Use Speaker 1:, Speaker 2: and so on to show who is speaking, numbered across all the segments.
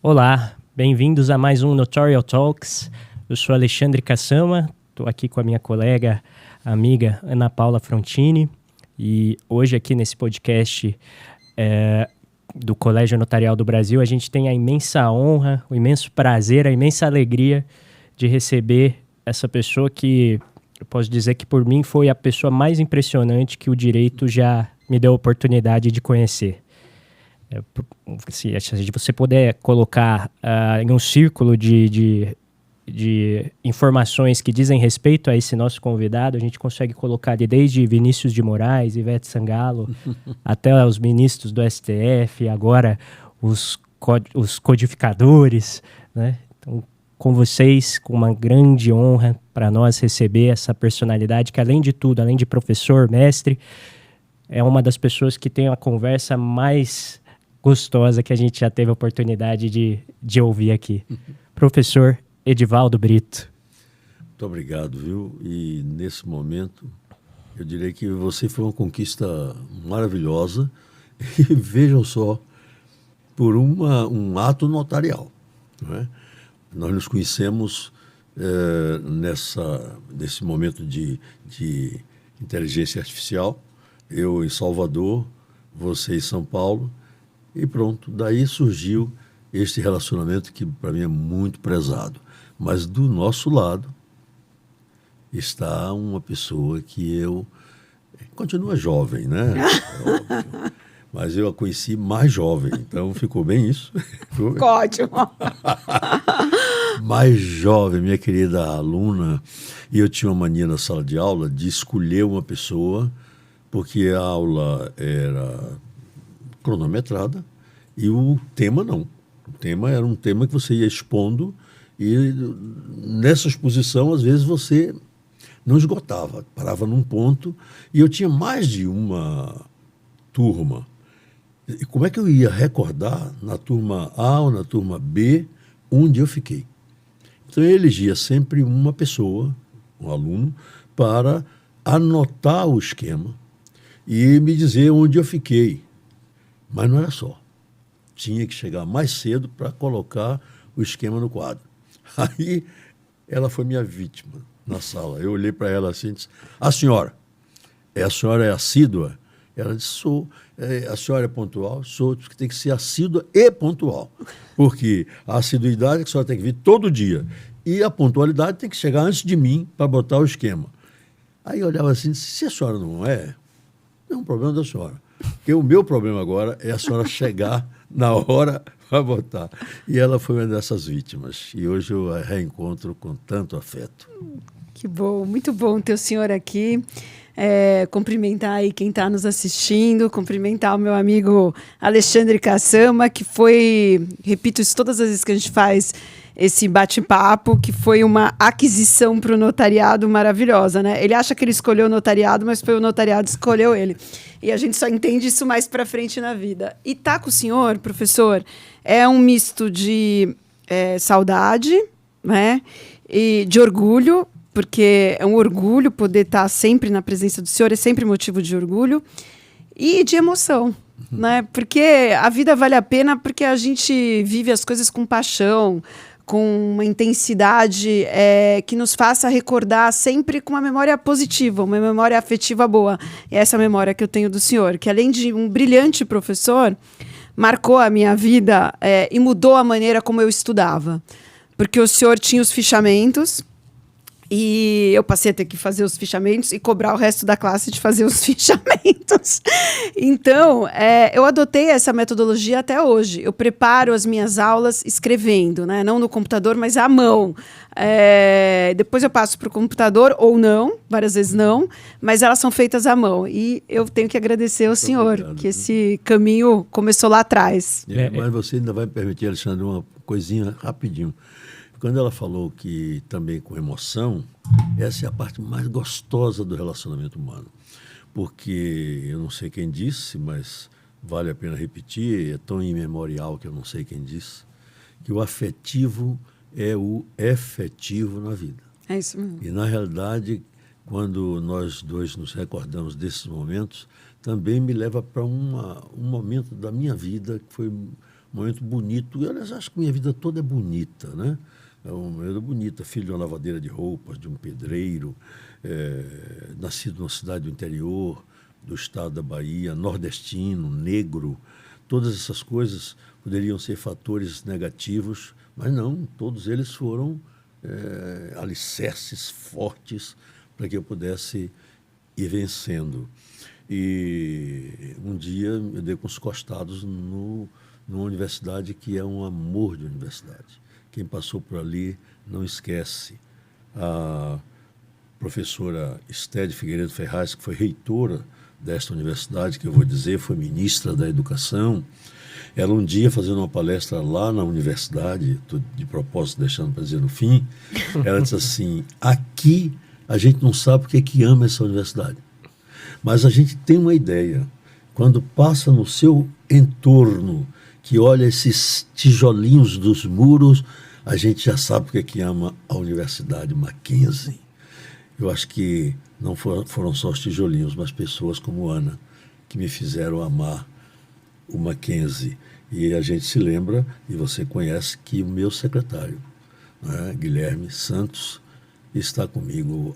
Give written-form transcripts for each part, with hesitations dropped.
Speaker 1: Olá, bem-vindos a mais um Notorial Talks. Eu sou Alexandre Cassama, estou aqui com a minha colega, amiga Ana Paula Frontini, e hoje aqui nesse podcast do Colégio Notarial do Brasil, a gente tem a imensa honra, o imenso prazer, a imensa alegria de receber essa pessoa que eu posso dizer que por mim foi a pessoa mais impressionante que o direito já me deu a oportunidade de conhecer. Se você puder colocar em um círculo de informações que dizem respeito a esse nosso convidado, a gente consegue colocar ali desde Vinícius de Moraes, Ivete Sangalo, até os ministros do STF, agora os codificadores, né? Então, com vocês, com uma grande honra para nós receber essa personalidade que, além de tudo, além de professor, mestre, é uma das pessoas que tem a conversa mais gostosa que a gente já teve a oportunidade de ouvir aqui. Professor Edivaldo Brito.
Speaker 2: Muito obrigado, viu? E nesse momento, eu diria que você foi uma conquista maravilhosa. E vejam só, por um ato notarial, não é? Nós nos conhecemos nesse momento de inteligência artificial, eu em Salvador, você em São Paulo, e pronto, daí surgiu este relacionamento que para mim é muito prezado. Mas do nosso lado está uma pessoa que continua jovem, né? É óbvio. Mas eu a conheci mais jovem, então ficou bem isso.
Speaker 3: Ótimo.
Speaker 2: Mais jovem, minha querida aluna, e eu tinha uma mania na sala de aula de escolher uma pessoa, porque a aula era cronometrada e o tema não. O tema era um tema que você ia expondo e nessa exposição, às vezes, você não esgotava, parava num ponto e eu tinha mais de uma turma. E como é que eu ia recordar na turma A ou na turma B onde eu fiquei? Então eu elegia sempre uma pessoa, um aluno, para anotar o esquema e me dizer onde eu fiquei. Mas não era só. Tinha que chegar mais cedo para colocar o esquema no quadro. Aí ela foi minha vítima na sala. Eu olhei para ela assim e disse, a senhora é assídua? Ela disse, sou. A senhora é pontual? Sou, porque tem que ser assídua e pontual. Porque a assiduidade é que a senhora tem que vir todo dia. E a pontualidade tem que chegar antes de mim para botar o esquema. Aí eu olhava assim e disse, se a senhora não é um problema da senhora. Porque o meu problema agora é a senhora chegar na hora para botar. E ela foi uma dessas vítimas. E hoje eu a reencontro com tanto afeto.
Speaker 3: Que bom, muito bom ter o senhor aqui. Cumprimentar aí quem está nos assistindo, cumprimentar o meu amigo Alexandre Cassama, que foi, repito isso todas as vezes que a gente faz esse bate-papo, que foi uma aquisição para o notariado maravilhosa, né? Ele acha que ele escolheu o notariado, mas foi o notariado que escolheu ele. E a gente só entende isso mais para frente na vida. E tá com o senhor, professor, é um misto de saudade, né? E de orgulho, porque é um orgulho poder estar sempre na presença do senhor, é sempre motivo de orgulho, e de emoção, né? Porque a vida vale a pena porque a gente vive as coisas com paixão, com uma intensidade que nos faça recordar sempre com uma memória positiva, uma memória afetiva boa. E essa memória que eu tenho do senhor, que além de um brilhante professor, marcou a minha vida e mudou a maneira como eu estudava. Porque o senhor tinha os fichamentos, e eu passei a ter que fazer os fichamentos e cobrar o resto da classe de fazer os fichamentos. Então, eu adotei essa metodologia até hoje. Eu preparo as minhas aulas escrevendo, né? Não no computador, mas à mão. Depois eu passo para o computador, ou não, várias vezes não, mas elas são feitas à mão. E eu tenho que agradecer ao senhor, obrigado, que esse caminho começou lá atrás.
Speaker 2: Mas você ainda vai me permitir, Alexandre, uma coisinha rapidinho. Quando ela falou que também com emoção, essa é a parte mais gostosa do relacionamento humano. Porque eu não sei quem disse, mas vale a pena repetir, é tão imemorial que eu não sei quem disse, que o afetivo é o efetivo na vida.
Speaker 3: É isso mesmo.
Speaker 2: E, na realidade, quando nós dois nos recordamos desses momentos, também me leva para um momento da minha vida que foi um um momento bonito. Eu, aliás, acho que minha vida toda é bonita, né? É uma vida bonita, filho de uma lavadeira de roupas, de um pedreiro, nascido numa cidade do interior, do estado da Bahia, nordestino, negro. Todas essas coisas poderiam ser fatores negativos, mas não, todos eles foram alicerces fortes para que eu pudesse ir vencendo. E um dia eu dei com os costados numa universidade que é um amor de universidade. Quem passou por ali não esquece. A professora Esté de Figueiredo Ferraz, que foi reitora desta universidade, que eu vou dizer, foi ministra da Educação, ela um dia fazendo uma palestra lá na universidade, de propósito deixando para dizer no fim, ela disse assim, aqui a gente não sabe porque que ama essa universidade, mas a gente tem uma ideia. Quando passa no seu entorno, que olha esses tijolinhos dos muros, a gente já sabe porque que ama a Universidade Mackenzie. Eu acho que não foram só os tijolinhos, mas pessoas como Ana, que me fizeram amar o Mackenzie. E a gente se lembra, e você conhece, que o meu secretário, né, Guilherme Santos, está comigo,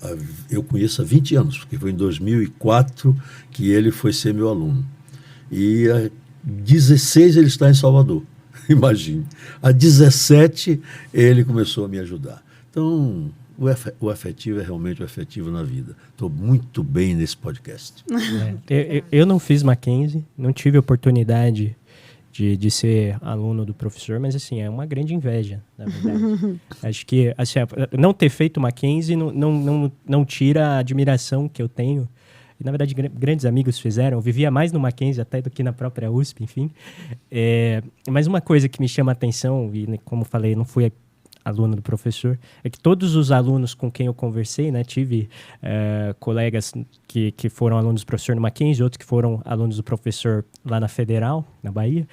Speaker 2: eu conheço há 20 anos, porque foi em 2004 que ele foi ser meu aluno. E há 16 ele está em Salvador, imagine. Há 17 ele começou a me ajudar. Então, o afetivo é realmente o afetivo na vida. Estou muito bem nesse podcast.
Speaker 1: Eu não fiz Mackenzie, não tive oportunidade de ser aluno do professor, mas assim, é uma grande inveja, na verdade. Acho que assim, não ter feito Mackenzie não tira a admiração que eu tenho. E, na verdade, grandes amigos fizeram. Eu vivia mais no Mackenzie até do que na própria USP, enfim. Mas uma coisa que me chama a atenção, e como falei, não fui aluno do professor, é que todos os alunos com quem eu conversei, né, tive colegas que foram alunos do professor no Mackenzie, outros que foram alunos do professor lá na Federal, na Bahia,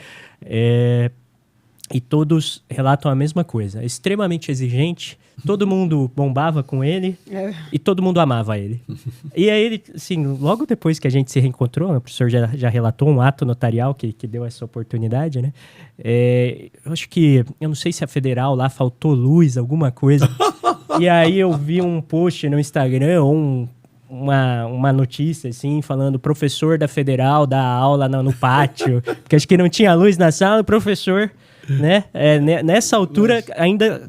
Speaker 1: e todos relatam a mesma coisa. Extremamente exigente, todo mundo bombava com ele e todo mundo amava ele. E aí ele, assim, logo depois que a gente se reencontrou, o professor já relatou um ato notarial que deu essa oportunidade, né? Eu acho que, eu não sei se a Federal lá faltou luz, alguma coisa. E aí eu vi um post no Instagram ou uma notícia, assim, falando professor da Federal dá aula no pátio, porque acho que não tinha luz na sala, o professor... Né? Nessa altura, ainda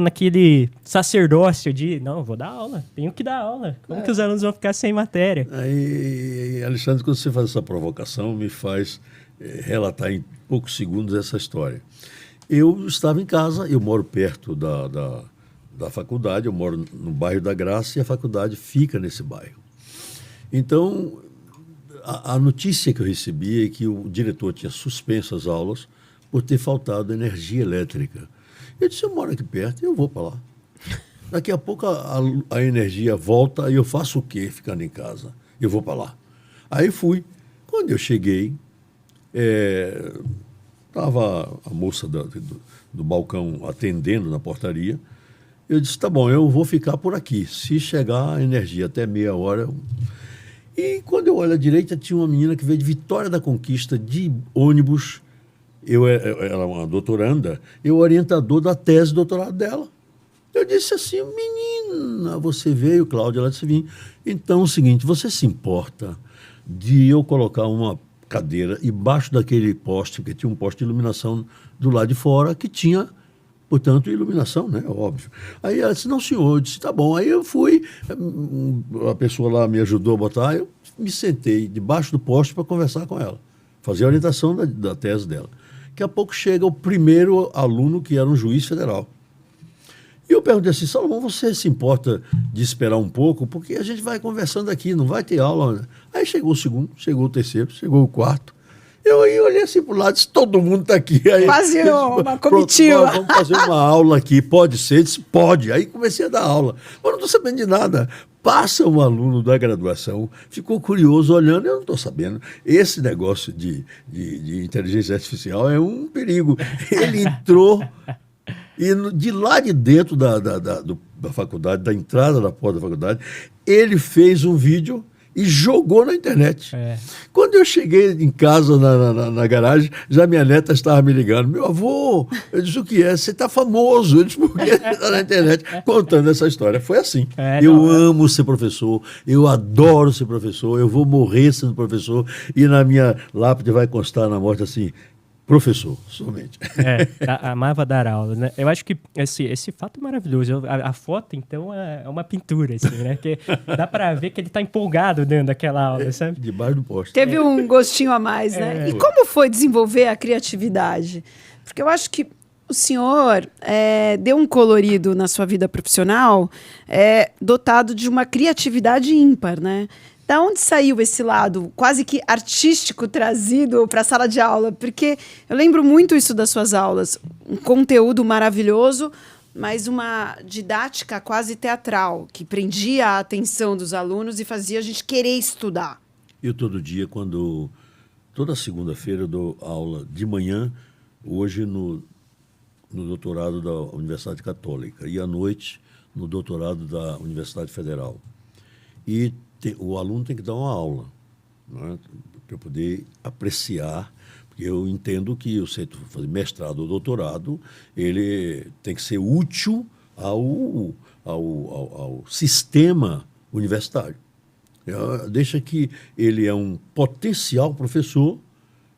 Speaker 1: naquele sacerdócio de não, vou dar aula, tenho que dar aula. Como que os alunos vão ficar sem matéria?
Speaker 2: Aí, Alexandre, quando você faz essa provocação, me faz relatar em poucos segundos essa história. Eu estava em casa, eu moro perto da faculdade, eu moro no bairro da Graça e a faculdade fica nesse bairro. Então, a notícia que eu recebi é que o diretor tinha suspenso as aulas por ter faltado energia elétrica. Eu disse, eu moro aqui perto, eu vou para lá. Daqui a pouco a energia volta e eu faço o quê ficando em casa? Eu vou para lá. Aí fui. Quando eu cheguei, estava a moça do balcão atendendo na portaria. Eu disse, tá bom, eu vou ficar por aqui. Se chegar a energia até meia hora... E quando eu olho à direita, tinha uma menina que veio de Vitória da Conquista, de ônibus. Ela é uma doutoranda, eu orientador da tese de doutorado dela. Eu disse assim, menina, você veio, Cláudia, ela disse, vim. Então, é o seguinte, você se importa de eu colocar uma cadeira embaixo daquele poste, porque tinha um poste de iluminação do lado de fora, que tinha, portanto, iluminação, né, óbvio. Aí ela disse, não, senhor, eu disse, tá bom. Aí eu fui, a pessoa lá me ajudou a botar, eu me sentei debaixo do poste para conversar com ela, fazer a orientação da tese dela. Daqui a pouco chega o primeiro aluno, que era um juiz federal. E eu perguntei assim, Salomão, você se importa de esperar um pouco? Porque a gente vai conversando aqui, não vai ter aula. Né? Aí chegou o segundo, chegou o terceiro, chegou o quarto. Eu aí olhei assim para o lado, disse, todo mundo está aqui. Aí,
Speaker 3: quase uma comitiva.
Speaker 2: Vamos fazer uma aula aqui, pode ser? Eu disse, pode. Aí comecei a dar aula. Mas não estou sabendo de nada. Passa um aluno da graduação, ficou curioso olhando, eu não estou sabendo. Esse negócio de inteligência artificial é um perigo. Ele entrou e de lá de dentro da faculdade, da entrada da porta da faculdade, ele fez um vídeo e jogou na internet.
Speaker 1: É.
Speaker 2: Quando eu cheguei em casa, na garagem, já minha neta estava me ligando. Meu avô, eu disse, o que é? Você está famoso. Eu disse, por que você está na internet? Contando essa história. Foi assim. Eu amo ser professor, eu adoro ser professor, eu vou morrer sendo professor, e na minha lápide vai constar na morte assim, professor, somente.
Speaker 1: Amava dar aula, né? Eu acho que esse fato é maravilhoso. A foto, então, é uma pintura, assim, né? Que dá para ver que ele está empolgado dentro daquela aula, sabe?
Speaker 2: Debaixo do poste.
Speaker 3: Teve um gostinho a mais, né? E como foi desenvolver a criatividade? Porque eu acho que o senhor deu um colorido na sua vida profissional dotado de uma criatividade ímpar, né? Da onde saiu esse lado quase que artístico trazido para a sala de aula? Porque eu lembro muito isso das suas aulas. Um conteúdo maravilhoso, mas uma didática quase teatral, que prendia a atenção dos alunos e fazia a gente querer estudar.
Speaker 2: Eu toda segunda-feira eu dou aula de manhã, hoje no doutorado da Universidade Católica, e à noite no doutorado da Universidade Federal. E o aluno tem que dar uma aula, né, para poder apreciar, porque eu entendo que o centro fazer mestrado ou doutorado, ele tem que ser útil ao sistema universitário. Deixa que ele é um potencial professor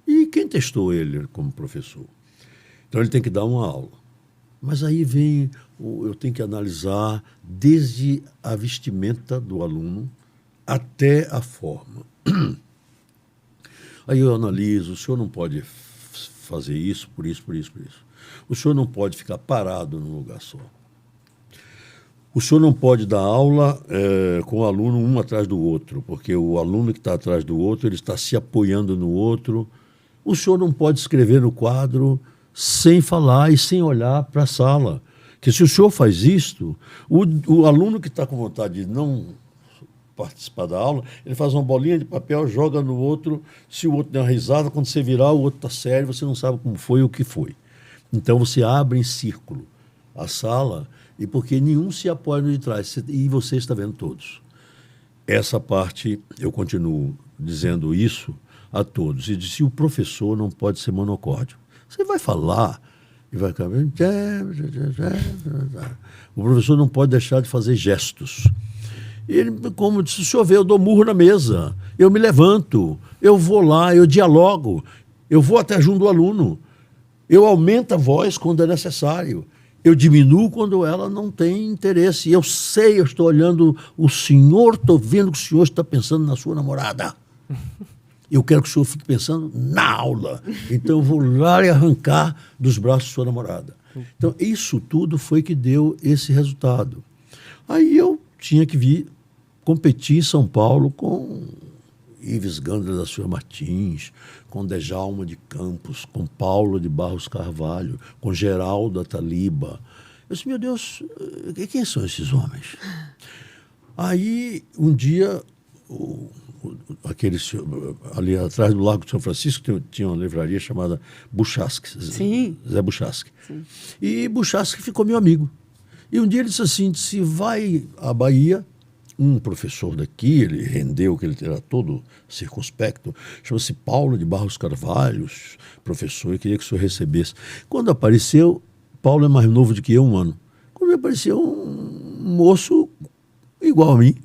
Speaker 2: e quem testou ele como professor? Então ele tem que dar uma aula. Mas aí eu tenho que analisar desde a vestimenta do aluno até a forma. Aí eu analiso, o senhor não pode fazer isso, por isso, por isso, por isso. O senhor não pode ficar parado num lugar só. O senhor não pode dar aula com o aluno um atrás do outro, porque o aluno que está atrás do outro, ele está se apoiando no outro. O senhor não pode escrever no quadro sem falar e sem olhar para a sala. Porque se o senhor faz isto, o aluno que está com vontade de não participar da aula, ele faz uma bolinha de papel, joga no outro, se o outro der uma risada, quando você virar, o outro está sério, você não sabe como foi ou o que foi. Então você abre em círculo a sala, e porque nenhum se apoia no de trás, e você está vendo todos. Essa parte, eu continuo dizendo isso a todos, e disse, o professor não pode ser monocórdio. Você vai falar e vai ficar... O professor não pode deixar de fazer gestos. Ele, como disse, o senhor vê, eu dou murro na mesa, eu me levanto, eu vou lá, eu dialogo, eu vou até junto do aluno, eu aumento a voz quando é necessário, eu diminuo quando ela não tem interesse. Eu sei, eu estou olhando o senhor, estou vendo que o senhor está pensando na sua namorada. Eu quero que o senhor fique pensando na aula. Então eu vou lá e arrancar dos braços da sua namorada. Então isso tudo foi que deu esse resultado. Aí eu tinha que vir competir em São Paulo com Ives Gandra da Silva Martins, com Djalma de Campos, com Paulo de Barros Carvalho, com Geraldo Ataliba. Eu disse, meu Deus, quem são esses homens? Aí, um dia, ali atrás do Largo de São Francisco tinha uma livraria chamada Buchaski, Zé Buchaski. Sim. E Buchaski ficou meu amigo. E um dia ele disse assim, se vai à Bahia, um professor daqui, ele rendeu, que ele era todo circunspecto, chama-se Paulo de Barros Carvalho, professor, eu queria que o senhor recebesse. Quando apareceu, Paulo é mais novo do que eu, um ano. Quando apareceu um moço igual a mim,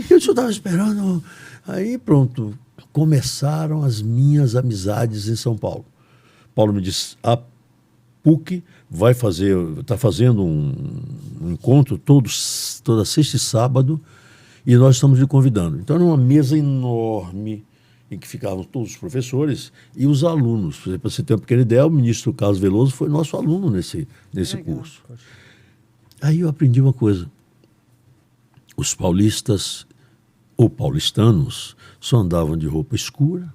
Speaker 2: eu só estava esperando. Aí pronto, começaram as minhas amizades em São Paulo. Paulo me disse, a PUC está fazendo um encontro toda sexta e sábado, e nós estamos lhe convidando. Então, era uma mesa enorme em que ficavam todos os professores e os alunos. Para você ter uma pequena ideia, o ministro Carlos Veloso foi nosso aluno nesse curso. Aí eu aprendi uma coisa. Os paulistas ou paulistanos só andavam de roupa escura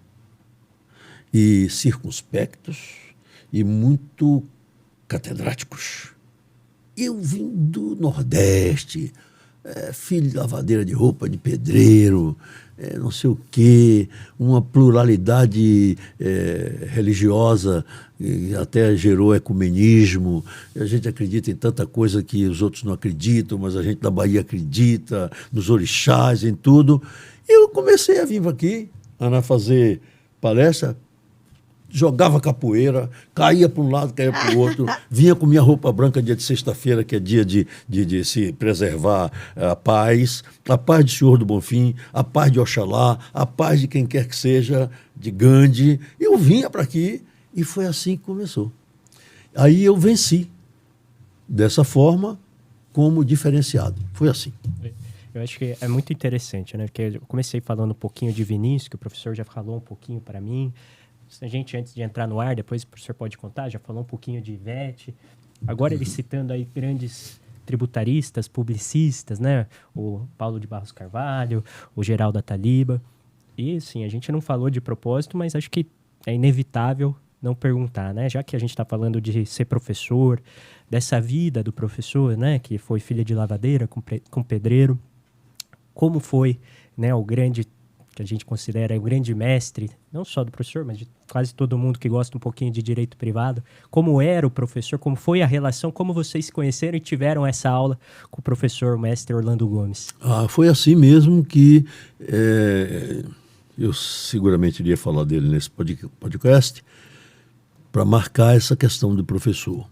Speaker 2: e circunspectos e muito catedráticos. Eu vim do Nordeste, filho de lavadeira de roupa, de pedreiro, não sei o quê, uma pluralidade religiosa, e até gerou ecumenismo. A gente acredita em tanta coisa que os outros não acreditam, mas a gente da Bahia acredita, nos orixás, em tudo. E eu comecei a vir aqui, a fazer palestra, jogava capoeira, caía para um lado, caía para o outro, vinha com minha roupa branca dia de sexta-feira, que é dia de se preservar a paz de Senhor do Bonfim, a paz de Oxalá, a paz de quem quer que seja, de Gandhi. Eu vinha para aqui e foi assim que começou. Aí eu venci dessa forma como diferenciado. Foi assim.
Speaker 1: Eu acho que é muito interessante, né? Porque eu comecei falando um pouquinho de Vinícius, que o professor já falou um pouquinho para mim. A gente, antes de entrar no ar, depois o professor pode contar, já falou um pouquinho de Ivete. Agora ele citando aí grandes tributaristas, publicistas, né? O Paulo de Barros Carvalho, o Geraldo Ataliba. E, sim, a gente não falou de propósito, mas acho que é inevitável não perguntar, né? Já que a gente está falando de ser professor, dessa vida do professor, né? Que foi filha de lavadeira com pedreiro. Como foi, né? O grande, que a gente considera o grande mestre, não só do professor, mas de quase todo mundo que gosta um pouquinho de direito privado. Como era o professor, como foi a relação, como vocês se conheceram e tiveram essa aula com o professor, o mestre Orlando Gomes?
Speaker 2: Foi assim mesmo que eu seguramente iria falar dele nesse podcast para marcar essa questão do professor.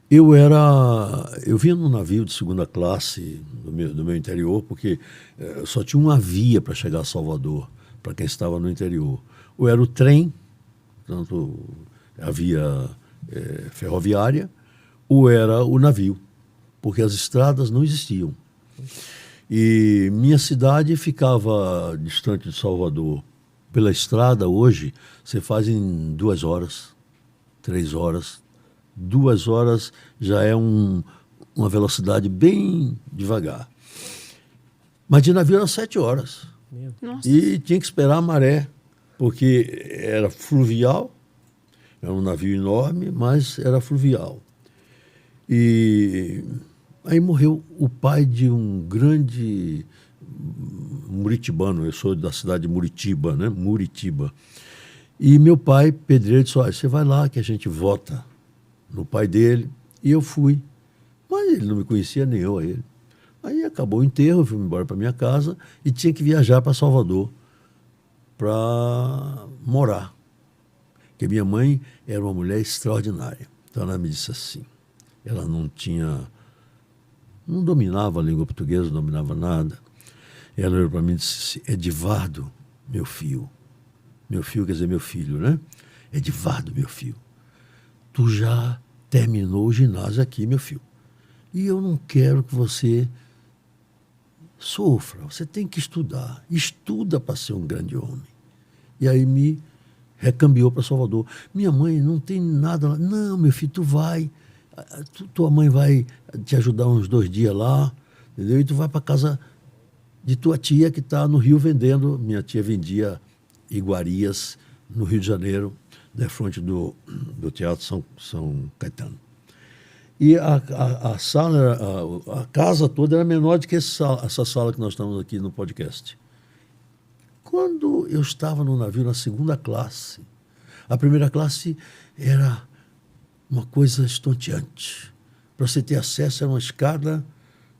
Speaker 2: Eu vinha num navio de segunda classe do meu interior, porque só tinha uma via para chegar a Salvador, para quem estava no interior. Ou era o trem, tanto a via ferroviária, ou era o navio, porque as estradas não existiam. E minha cidade ficava distante de Salvador. Pela estrada, hoje, você faz em 2 horas, 3 horas. 2 horas já é uma velocidade bem devagar. Mas de navio era 7 horas.
Speaker 3: Nossa.
Speaker 2: E tinha que esperar a maré, porque era fluvial, era um navio enorme, mas era fluvial. E aí morreu o pai de um grande muritibano, eu sou da cidade de Muritiba, né? Muritiba. E meu pai, pedreiro, disse: olha, você vai lá que a gente vota no pai dele. E eu fui. Mas ele não me conhecia, nem eu a ele. Aí acabou o enterro, eu fui embora para minha casa e tinha que viajar para Salvador para morar. Porque minha mãe era uma mulher extraordinária. Então ela me disse assim, ela não dominava a língua portuguesa, não dominava nada. Ela olhou para mim e disse: Edivardo, meu filho. Meu filho quer dizer meu filho, né? Edivardo, meu filho. Tu já terminou o ginásio aqui, meu filho. E eu não quero que você sofra. Você tem que estudar. Estuda para ser um grande homem. E aí me recambiou para Salvador. Minha mãe não tem nada lá. Não, meu filho, tu vai. Tua mãe vai te ajudar uns 2 dias lá. Entendeu? E tu vai para casa de tua tia que está no Rio vendendo. Minha tia vendia iguarias no Rio de Janeiro, de frente do Teatro São Caetano. E a sala, a casa toda era menor do que essa sala que nós estamos aqui no podcast. Quando eu estava no navio na 2ª classe, a 1ª classe era uma coisa estonteante. Para você ter acesso, era uma escada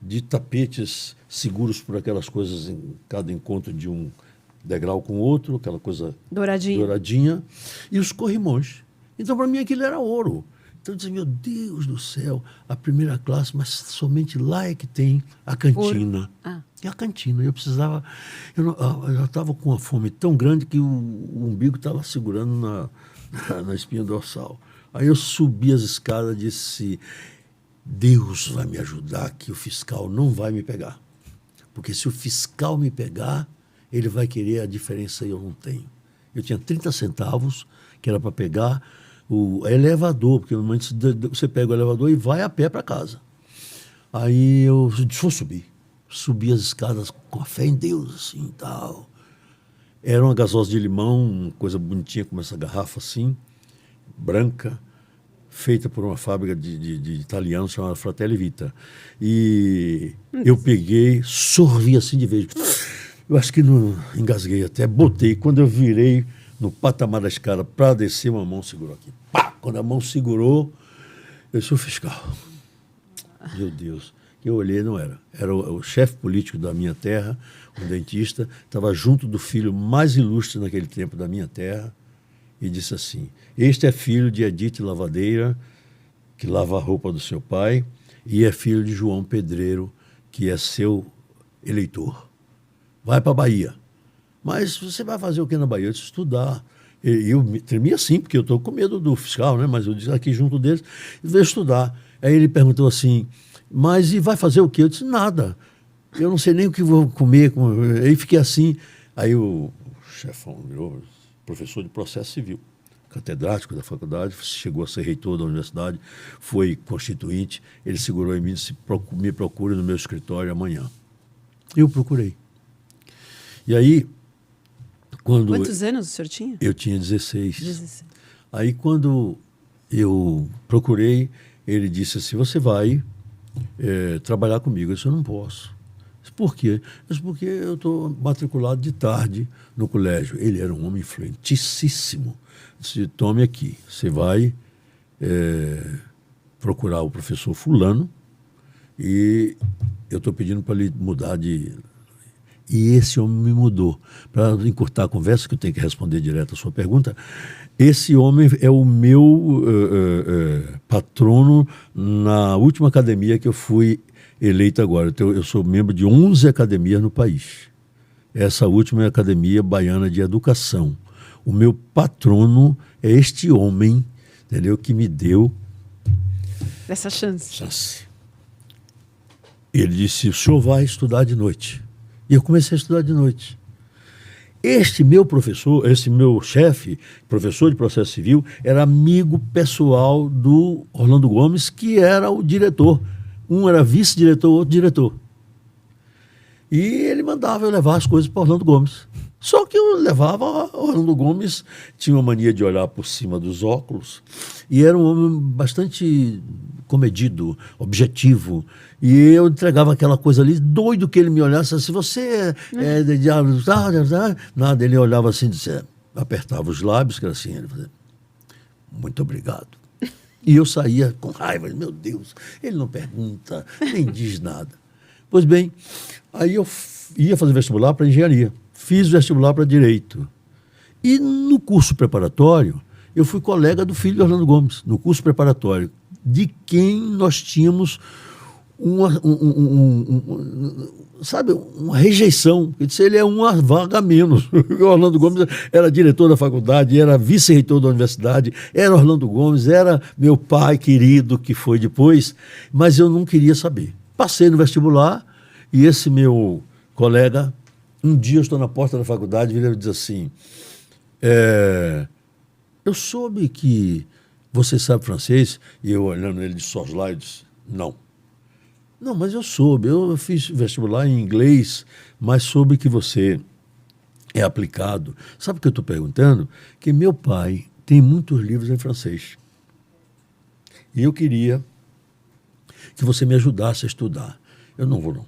Speaker 2: de tapetes seguros por aquelas coisas em cada encontro de um degrau com o outro, aquela coisa douradinha, e os corrimões. Então, para mim, aquilo era ouro. Então, eu dizia: meu Deus do céu, a 1ª classe, mas somente lá é que tem a cantina. E a cantina. Eu precisava... Eu já estava com uma fome tão grande que o umbigo estava segurando na espinha dorsal. Aí eu subi as escadas e disse: Deus vai me ajudar, que o fiscal não vai me pegar. Porque se o fiscal me pegar, ele vai querer a diferença e eu não tenho. Eu tinha 30 centavos, que era para pegar o elevador, porque normalmente você pega o elevador e vai a pé para casa. Aí eu disse: vou subir. Subi as escadas com a fé em Deus, assim, e tal. Era uma gasosa de limão, uma coisa bonitinha, como essa garrafa assim, branca. feita por uma fábrica de italianos chamada Fratelli Vita. E eu peguei, sorvi assim de vez. Eu acho que não engasguei até, botei. Quando eu virei no patamar da escada para descer, uma mão segurou aqui. Pá! Quando a mão segurou, eu sou fiscal. Meu Deus. Eu olhei, não era. Era o chefe político da minha terra, um dentista, estava junto do filho mais ilustre naquele tempo da minha terra, e disse assim: este é filho de Edith Lavadeira, que lava a roupa do seu pai, e é filho de João Pedreiro, que é seu eleitor. Vai para a Bahia. Mas você vai fazer o que na Bahia? Eu disse: estudar. E eu me tremia assim, porque eu estou com medo do fiscal, né? Mas eu disse aqui junto deles, vou estudar. Aí ele perguntou assim: mas e vai fazer o quê? Eu disse: nada. Eu não sei nem o que vou comer. Aí fiquei assim. Aí o chefão virou professor de processo civil, catedrático da faculdade, chegou a ser reitor da universidade, foi constituinte. Ele segurou em mim e disse: me procure no meu escritório amanhã. Eu procurei. E aí, quando...
Speaker 3: Quantos anos o senhor tinha?
Speaker 2: Eu tinha 16.
Speaker 3: 16.
Speaker 2: Aí, quando eu procurei, ele disse assim: você vai trabalhar comigo. Eu disse: eu não posso. Eu disse: por quê? Eu disse: porque eu estou matriculado de tarde no colégio. Ele era um homem influentíssimo. Eu disse: tome aqui, você vai procurar o professor fulano e eu estou pedindo para ele mudar de... E esse homem me mudou. Para encurtar a conversa, que eu tenho que responder direto a sua pergunta, esse homem é o meu patrono na última academia que eu fui eleito agora. Eu sou membro de 11 academias no país. Essa última é a Academia Baiana de Educação. O meu patrono é este homem, entendeu, que me deu
Speaker 3: essa chance.
Speaker 2: Ele disse: o senhor vai estudar de noite. E eu comecei a estudar de noite. Este meu professor, esse meu chefe, professor de processo civil, era amigo pessoal do Orlando Gomes, que era o diretor. Um era vice-diretor, outro diretor. E ele mandava eu levar as coisas para Orlando Gomes. Só que eu levava, Orlando Gomes tinha uma mania de olhar por cima dos óculos e era um homem bastante comedido, objetivo. E eu entregava aquela coisa ali, doido que ele me olhasse assim: você é de diabo, nada. Ele olhava assim, dizia, apertava os lábios, que era assim, ele fazia: muito obrigado. E eu saía com raiva: meu Deus, ele não pergunta, nem diz nada. Pois bem, aí eu ia fazer vestibular para engenharia. Fiz vestibular para direito. E no curso preparatório, eu fui colega do filho de Orlando Gomes, no curso preparatório, de quem nós tínhamos uma rejeição. Eu disse: ele é uma vaga a menos. O Orlando Gomes era diretor da faculdade, era vice-reitor da universidade, era Orlando Gomes, era meu pai querido, que foi depois, mas eu não queria saber. Passei no vestibular e esse meu colega, um dia eu estou na porta da faculdade e ele diz assim: eu soube que você sabe francês. E eu olhando ele de soslaio, eu disse: não. Não, mas eu soube, eu fiz vestibular em inglês, mas soube que você é aplicado. Sabe o que eu estou perguntando? Que meu pai tem muitos livros em francês. E eu queria que você me ajudasse a estudar. Eu: não vou, não.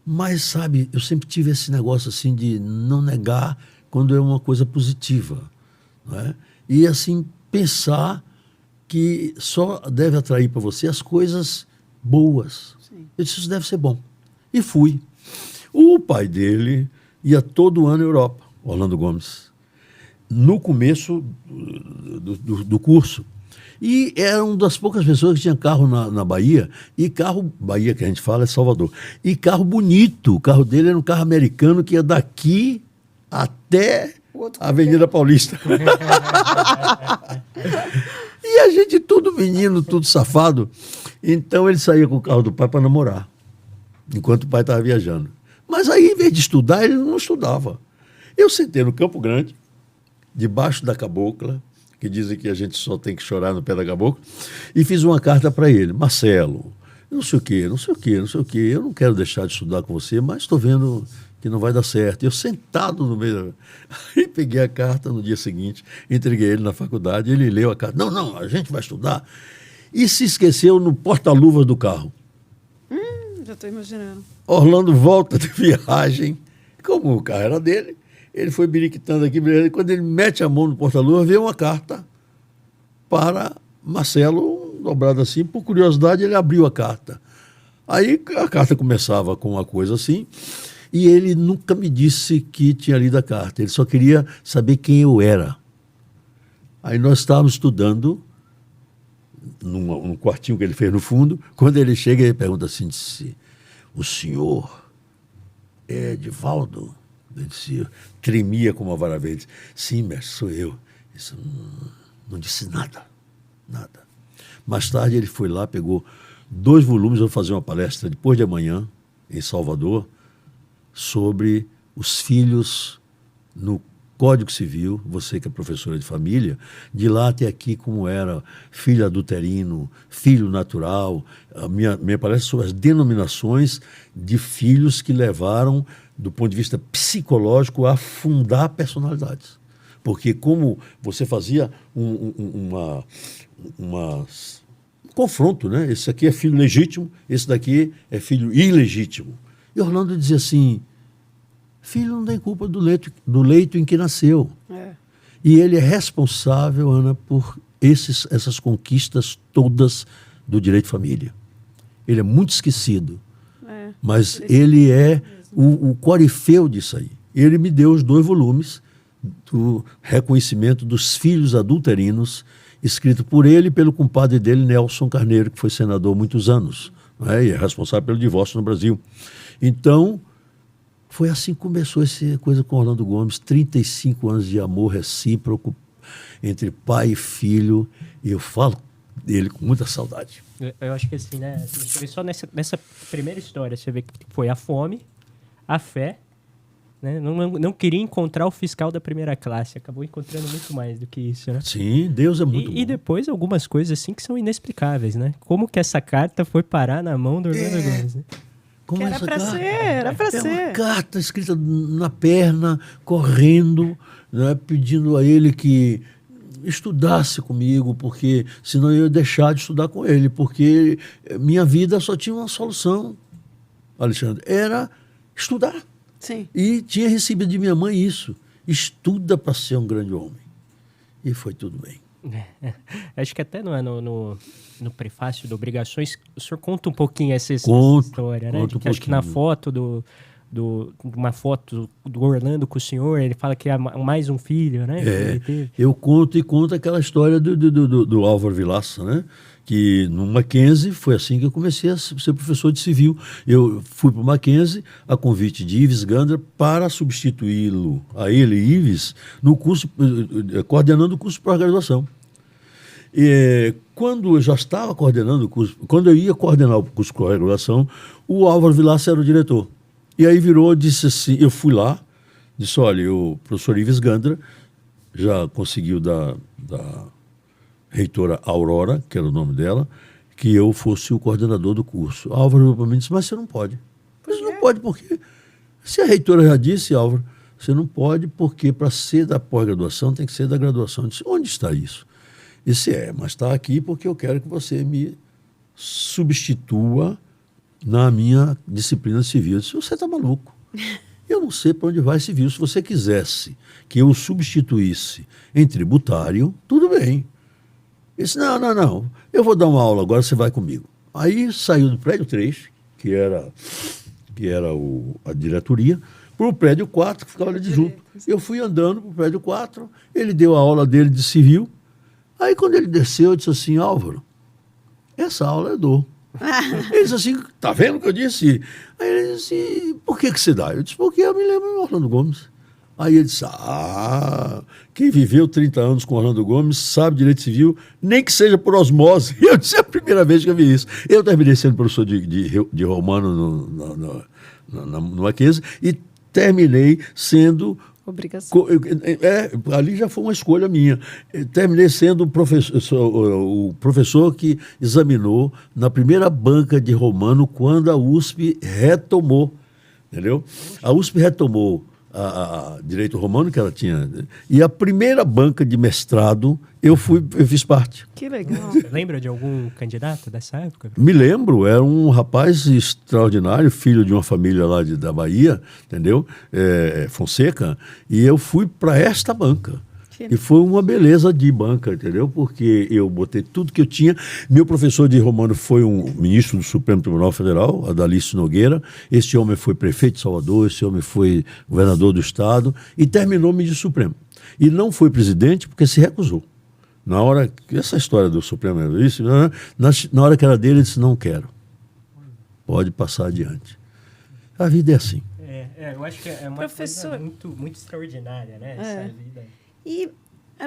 Speaker 2: Mas, sabe, eu sempre tive esse negócio assim de não negar quando é uma coisa positiva. Não é? E, assim, pensar que só deve atrair para você as coisas boas.
Speaker 3: Sim.
Speaker 2: Eu disse: isso deve ser bom. E fui. O pai dele ia todo ano à Europa, Orlando Gomes, no começo do curso. E era uma das poucas pessoas que tinha carro na Bahia, e carro, Bahia que a gente fala é Salvador, e carro bonito. O carro dele era um carro americano que ia daqui até a Avenida Paulista. E a gente tudo menino, tudo safado. Então ele saía com o carro do pai para namorar, enquanto o pai estava viajando. Mas aí, em vez de estudar, ele não estudava. Eu sentei no Campo Grande, debaixo da cabocla, que dizem que a gente só tem que chorar no pé da cabocla, e fiz uma carta para ele: Marcelo, não sei o quê, eu não quero deixar de estudar com você, mas estou vendo que não vai dar certo. Eu sentado no meio, aí peguei a carta no dia seguinte, entreguei ele na faculdade, ele leu a carta. Não, a gente vai estudar. E se esqueceu no porta-luvas do carro.
Speaker 3: Já estou imaginando.
Speaker 2: Orlando volta de viagem, como o carro era dele, ele foi biriquitando aqui, quando ele mete a mão no porta-luvas, veio uma carta para Marcelo, dobrada assim, por curiosidade ele abriu a carta. Aí a carta começava com uma coisa assim, e ele nunca me disse que tinha lido a carta, ele só queria saber quem eu era. Aí nós estávamos estudando, num quartinho que ele fez no fundo, quando ele chega, ele pergunta assim, disse, o senhor é Edivaldo? Ele disse, tremia como uma vara verde. Sim, mestre, sou eu. Disse, não disse nada. Mais tarde ele foi lá, pegou 2 volumes, eu vou fazer uma palestra depois de amanhã, em Salvador, sobre os filhos no Código Civil, você que é professora de família, de lá até aqui como era filho adulterino, filho natural. A minha palestra sobre as denominações de filhos que levaram, do ponto de vista psicológico, a fundar personalidades. Porque como você fazia um confronto, né? Esse aqui é filho legítimo, esse daqui é filho ilegítimo. E Orlando dizia assim, filho não tem culpa do leito em que nasceu. E ele é responsável, Ana, por essas conquistas todas do direito de família. Ele é muito esquecido, mas ele é o corifeu disso aí. Ele me deu os 2 volumes do reconhecimento dos filhos adulterinos, escrito por ele e pelo compadre dele, Nelson Carneiro, que foi senador há muitos anos, né, e é responsável pelo divórcio no Brasil. Então, foi assim que começou essa coisa com Orlando Gomes, 35 anos de amor recíproco entre pai e filho, e eu falo dele com muita saudade.
Speaker 1: Eu acho que assim, né, você vê só nessa primeira história, você vê que foi a fome, a fé, né, não queria encontrar o fiscal da primeira classe, acabou encontrando muito mais do que isso, né?
Speaker 2: Sim, Deus é muito bom.
Speaker 1: E depois algumas coisas assim que são inexplicáveis, né? Como que essa carta foi parar na mão do Orlando Gomes, né?
Speaker 2: Como
Speaker 3: era para ser.
Speaker 2: É uma carta escrita na perna, correndo, né, pedindo a ele que estudasse comigo, porque senão eu ia deixar de estudar com ele, porque minha vida só tinha uma solução, Alexandre, era estudar.
Speaker 3: Sim.
Speaker 2: E tinha recebido de minha mãe isso, estuda para ser um grande homem. E foi tudo bem.
Speaker 1: Acho que até no prefácio do Obrigações, o senhor conta um pouquinho essa história, né? Acho que na foto uma foto do Orlando com o senhor, ele fala que é mais um filho, né?
Speaker 2: Eu conto aquela história do Álvaro Vilaça, né? Que no Mackenzie foi assim que eu comecei a ser professor de civil. Eu fui para o Mackenzie a convite de Ives Gandra para substituí-lo, a ele, Ives, no curso, coordenando o curso de pós-graduação. Quando eu já estava coordenando o curso, quando eu ia coordenar o curso de pós-graduação, o Álvaro Vilaça era o diretor. E aí disse assim, eu fui lá, disse, olha, o professor Ives Gandra já conseguiu da reitora Aurora, que era o nome dela, que eu fosse o coordenador do curso. Álvaro para mim disse, mas você não pode. Você não pode porque, se a reitora já disse, Álvaro, você não pode porque para ser da pós-graduação tem que ser da graduação. Eu disse, onde está isso? Disse, mas está aqui porque eu quero que você me substitua na minha disciplina civil. Eu disse, você está maluco. Eu não sei para onde vai civil. Se você quisesse que eu o substituísse em tributário, tudo bem. Ele disse, não, eu vou dar uma aula agora, você vai comigo. Aí saiu do prédio 3, que era a diretoria, para o prédio 4, que ficava ali de junto. Eu fui andando para o prédio 4, ele deu a aula dele de civil. Aí quando ele desceu, eu disse assim, Álvaro, essa aula eu dou. Ele disse assim, tá vendo o que eu disse? Aí ele disse, por que você dá? Eu disse, porque eu me lembro do Orlando Gomes. Aí ele disse, quem viveu 30 anos com Orlando Gomes sabe direito civil, nem que seja por osmose. Eu disse, é a primeira vez que eu vi isso. Eu terminei sendo professor de romano no Mackenzie e terminei sendo...
Speaker 3: Obrigação.
Speaker 2: Ali já foi uma escolha minha. Terminei sendo o professor que examinou na primeira banca de romano quando a USP retomou entendeu? A USP retomou a direito romano que ela tinha, e a primeira banca de mestrado eu fiz parte.
Speaker 3: Que legal.
Speaker 1: Você lembra de algum candidato dessa época?
Speaker 2: Me lembro, era um rapaz extraordinário, filho de uma família lá da Bahia, entendeu? Fonseca, e eu fui para esta banca. E foi uma beleza de banca, entendeu? Porque eu botei tudo que eu tinha. Meu professor de romano foi um ministro do Supremo Tribunal Federal, Adalício Nogueira. Esse homem foi prefeito de Salvador, esse homem foi governador do estado e terminou o ministro Supremo. E não foi presidente porque se recusou. Na hora, essa história do Supremo é isso, na hora que era dele, ele disse, não quero. Pode passar adiante. A vida é assim.
Speaker 1: Eu acho que é uma coisa muito extraordinária, né? Essa vida.
Speaker 3: E é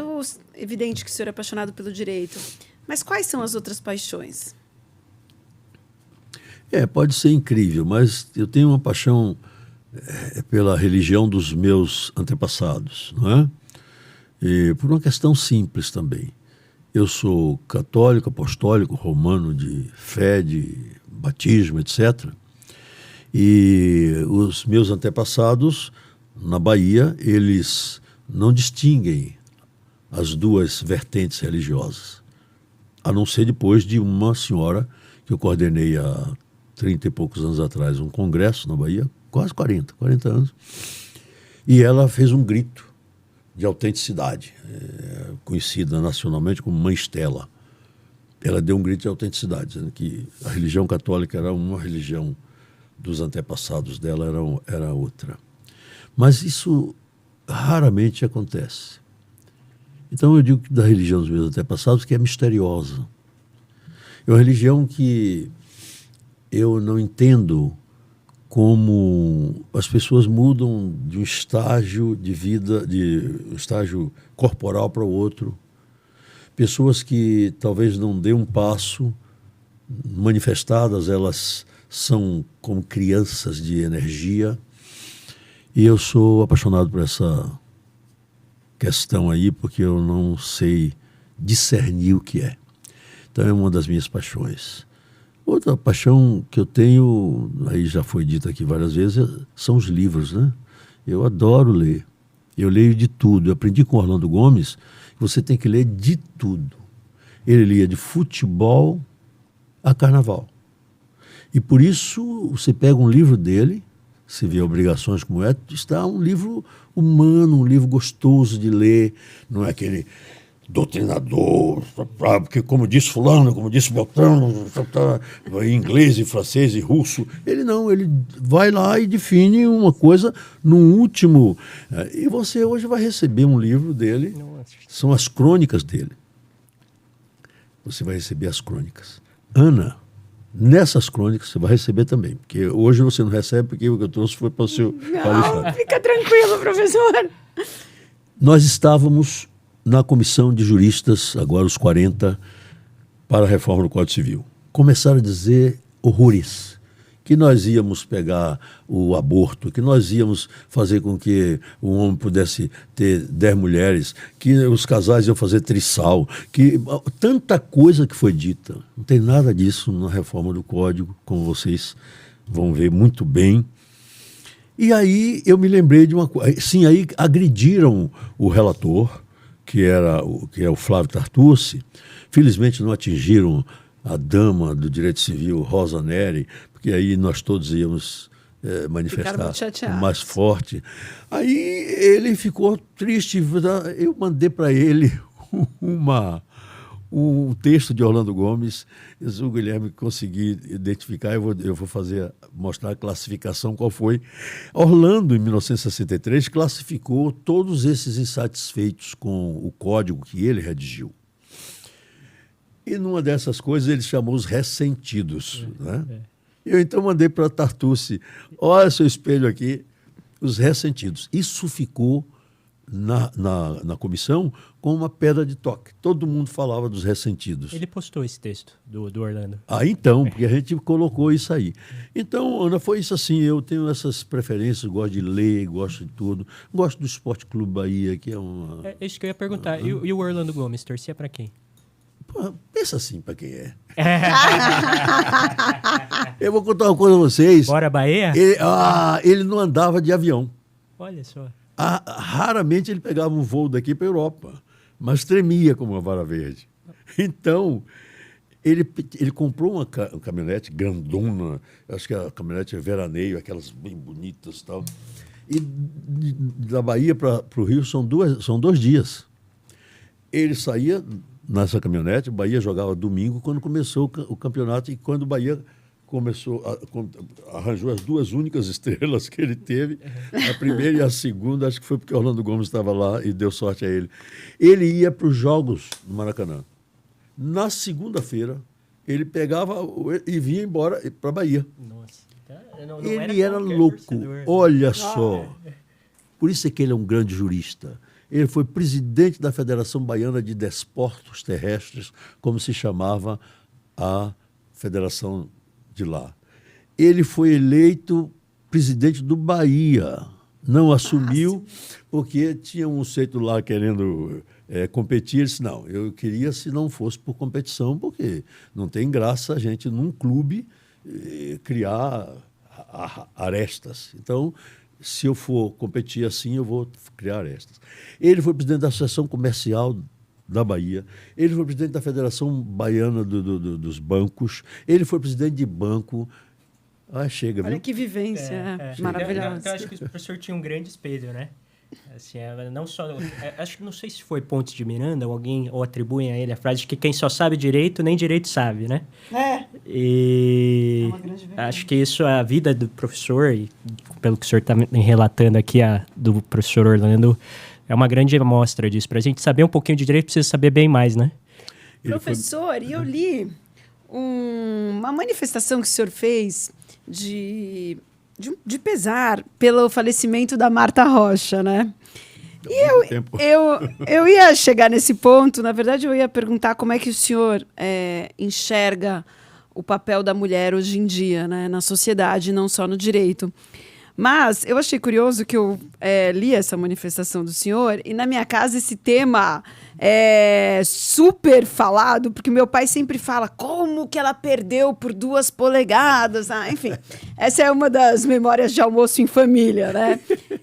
Speaker 3: evidente que o senhor é apaixonado pelo direito, mas quais são as outras paixões?
Speaker 2: Pode ser incrível, mas eu tenho uma paixão pela religião dos meus antepassados, não é? E por uma questão simples também. Eu sou católico, apostólico, romano de fé, de batismo, etc. E os meus antepassados, na Bahia, eles não distinguem as duas vertentes religiosas, a não ser depois de uma senhora que eu coordenei há 30 e poucos anos atrás, um congresso na Bahia, quase 40 anos, e ela fez um grito de autenticidade, conhecida nacionalmente como Mãe Estela. Ela deu um grito de autenticidade, dizendo que a religião católica era uma religião, dos antepassados dela era outra. Mas isso raramente acontece. Então eu digo que da religião dos meus antepassados que é misteriosa. É uma religião que eu não entendo como as pessoas mudam de um estágio de vida, de um estágio corporal para o outro. Pessoas que talvez não dêem um passo, manifestadas, elas são como crianças de energia. E eu sou apaixonado por essa questão aí, porque eu não sei discernir o que é. Então é uma das minhas paixões. Outra paixão que eu tenho, aí já foi dito aqui várias vezes, são os livros, né? Eu adoro ler. Eu leio de tudo. Eu aprendi com Orlando Gomes que você tem que ler de tudo. Ele lia de futebol a carnaval. E por isso você pega um livro dele, se vê Obrigações como está um livro humano, um livro gostoso de ler, não é aquele doutrinador, porque como disse fulano, como disse Beltrano, em inglês e francês e russo. Ele não, ele vai lá e define uma coisa no último. E você hoje vai receber um livro dele, são as crônicas dele. Você vai receber as crônicas. Ana, nessas crônicas você vai receber também, porque hoje você não recebe, porque o que eu trouxe foi para o seu
Speaker 3: Não, fica tranquilo, professor.
Speaker 2: Nós estávamos na comissão de juristas, agora os 40, para a reforma do Código Civil. Começaram a dizer horrores, que nós íamos pegar o aborto, que nós íamos fazer com que o homem pudesse ter 10 mulheres, que os casais iam fazer trisal, que tanta coisa que foi dita. Não tem nada disso na reforma do Código, como vocês vão ver muito bem. E aí eu me lembrei de uma coisa. Sim, aí agrediram o relator, que é o Flávio Tartucci. Felizmente não atingiram a dama do direito civil, Rosa Neri, porque aí nós todos íamos manifestar mais forte. Aí ele ficou triste. Eu mandei para ele um texto de Orlando Gomes. Se o Guilherme conseguir identificar, eu vou mostrar a classificação, qual foi. Orlando, em 1963, classificou todos esses insatisfeitos com o código que ele redigiu. E numa dessas coisas ele chamou os ressentidos. Né? Eu então mandei para Tartucci, olha seu espelho aqui, os ressentidos. Isso ficou na comissão com uma pedra de toque. Todo mundo falava dos ressentidos.
Speaker 1: Ele postou esse texto do Orlando.
Speaker 2: Então, porque a gente colocou isso aí. Então, Ana, foi isso assim, eu tenho essas preferências, gosto de ler, gosto de tudo. Gosto do Esporte Clube Bahia, que é uma...
Speaker 1: É isso que eu ia perguntar. E o Orlando Gomes, torcia para quem?
Speaker 2: Pô, pensa assim para quem é. Eu vou contar uma coisa a vocês.
Speaker 1: Bora, Bahia?
Speaker 2: Ele não andava de avião.
Speaker 1: Olha só.
Speaker 2: Raramente ele pegava um voo daqui para a Europa, mas tremia como uma vara verde. Então, ele comprou uma caminhonete grandona, acho que a caminhonete é veraneio, aquelas bem bonitas e tal. E da Bahia para o Rio são 2 dias. Ele saía nessa caminhonete, o Bahia jogava domingo, quando começou o campeonato, e quando o Bahia arranjou as 2 únicas estrelas que ele teve, a primeira e a segunda, acho que foi porque Orlando Gomes estava lá e deu sorte a ele. Ele ia para os jogos no Maracanã. Na segunda-feira, ele pegava e vinha embora para a Bahia.
Speaker 1: Nossa.
Speaker 2: Ele era louco.
Speaker 1: Torcedor.
Speaker 2: Olha só. Por isso é que ele é um grande jurista. Ele foi presidente da Federação Baiana de Desportos Terrestres, como se chamava a federação de lá. Ele foi eleito presidente do Bahia. Não assumiu, porque tinha um sujeito lá querendo competir. Ele disse, não, eu queria se não fosse por competição, porque não tem graça a gente, num clube, criar arestas. Então, se eu for competir assim, eu vou criar arestas. Ele foi presidente da Associação Comercial da Bahia, ele foi presidente da Federação Baiana dos Bancos, ele foi presidente de banco. Chega, viu?
Speaker 3: Olha que vivência maravilhosa.
Speaker 1: Eu acho que o professor tinha um grande espelho, né? Assim, não só, acho que não sei se foi Pontes de Miranda ou atribuem a ele a frase de que quem só sabe direito, nem direito sabe, né? E
Speaker 3: uma grande verdade.
Speaker 1: acho que isso é a vida do professor, e pelo que o senhor está relatando aqui, do professor Orlando, é uma grande amostra disso. Para a gente saber um pouquinho de direito, precisa saber bem mais, né?
Speaker 3: Professor, e eu li uma manifestação que o senhor fez de pesar pelo falecimento da Marta Rocha, né? E eu ia chegar nesse ponto, na verdade eu ia perguntar como é que o senhor enxerga o papel da mulher hoje em dia, né, na sociedade, não só no direito. Mas eu achei curioso que eu li essa manifestação do senhor e na minha casa esse tema é super falado, porque meu pai sempre fala como que ela perdeu por 2 polegadas. Enfim, essa é uma das memórias de almoço em família, né?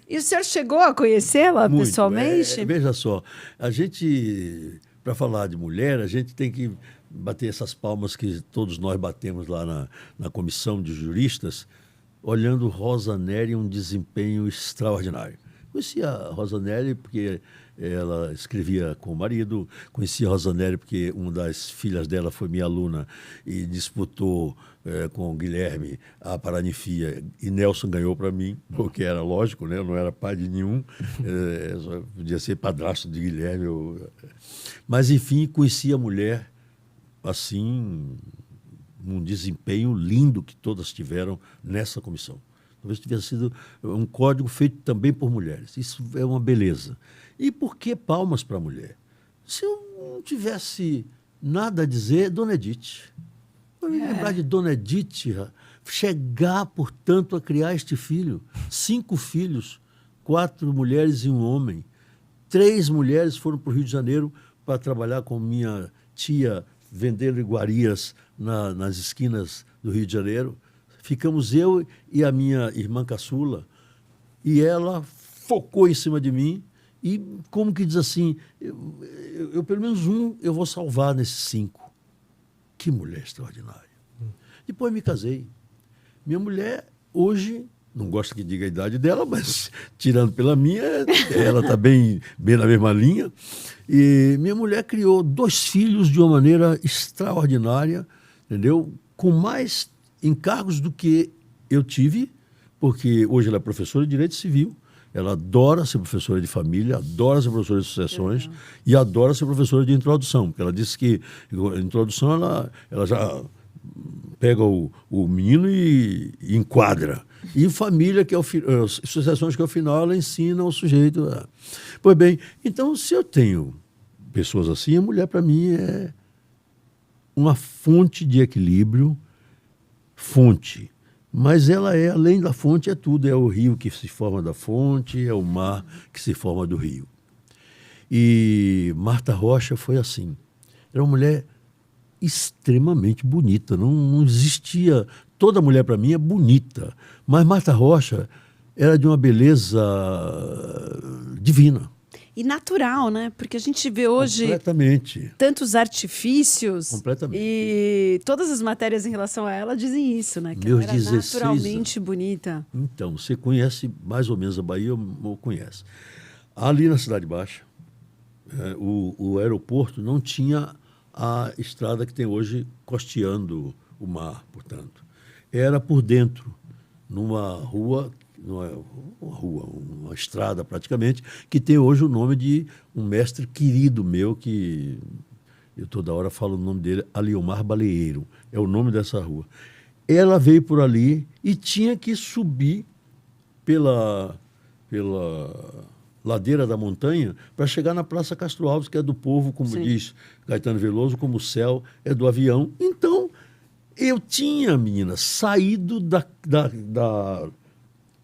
Speaker 3: E o senhor chegou a conhecê-la pessoalmente?
Speaker 2: Veja só, a gente, para falar de mulher, a gente tem que bater essas palmas que todos nós batemos lá na comissão de juristas, olhando Rosa Nery, um desempenho extraordinário. Conhecia a Rosa Nery porque ela escrevia com o marido, conhecia a Rosa Nery porque uma das filhas dela foi minha aluna e disputou com o Guilherme a Paranifia, e Nelson ganhou para mim, porque era lógico, né? Eu não era pai de nenhum, só podia ser padrasto de Guilherme. Mas, enfim, conhecia a mulher assim, um desempenho lindo que todas tiveram nessa comissão. Talvez tivesse sido um código feito também por mulheres. Isso é uma beleza. E por que palmas para a mulher? Se eu não tivesse nada a dizer, Dona Edith. Eu me lembrar de Dona Edith chegar, portanto, a criar este filho. 5 filhos, 4 mulheres e um homem. 3 mulheres foram para o Rio de Janeiro para trabalhar com minha tia, vendendo iguarias nas esquinas do Rio de Janeiro. Ficamos eu e a minha irmã caçula, e ela focou em cima de mim e, como que diz assim, eu pelo menos eu vou salvar nesses 5. Que mulher extraordinária. Depois me casei. Minha mulher, hoje, não gosto que diga a idade dela, mas tirando pela minha, ela está bem na mesma linha. E minha mulher criou 2 filhos de uma maneira extraordinária, entendeu? Com mais encargos do que eu tive, porque hoje ela é professora de Direito Civil, ela adora ser professora de família, adora ser professora de sucessões e adora ser professora de introdução, porque ela disse que a introdução ela já pega o menino e enquadra. E família, que é sucessões, que ao final ela ensina o sujeito. Pois bem, então se eu tenho pessoas assim, a mulher para mim é uma fonte de equilíbrio, mas ela é, além da fonte, é tudo. É o rio que se forma da fonte, é o mar que se forma do rio. E Marta Rocha foi assim. Era uma mulher extremamente bonita. Não existia... Toda mulher, para mim, é bonita. Mas Marta Rocha era de uma beleza divina.
Speaker 3: E natural, né? Porque a gente vê hoje
Speaker 2: Completamente.
Speaker 3: tantos artifícios.
Speaker 2: Completamente.
Speaker 3: E todas as matérias em relação a ela dizem isso, né? Que
Speaker 2: Meus
Speaker 3: ela era
Speaker 2: 16
Speaker 3: naturalmente bonita.
Speaker 2: Então, você conhece mais ou menos a Bahia, ou conhece. Ali na Cidade Baixa, o aeroporto não tinha a estrada que tem hoje costeando o mar, portanto. Era por dentro, numa rua, uma estrada praticamente, que tem hoje o nome de um mestre querido meu, que eu toda hora falo o nome dele, Aliomar Baleeiro, é o nome dessa rua. Ela veio por ali e tinha que subir pela ladeira da montanha para chegar na Praça Castro Alves, que é do povo, como
Speaker 3: Sim.
Speaker 2: diz Caetano Veloso, como o céu é do avião. Então, eu tinha, menina, saído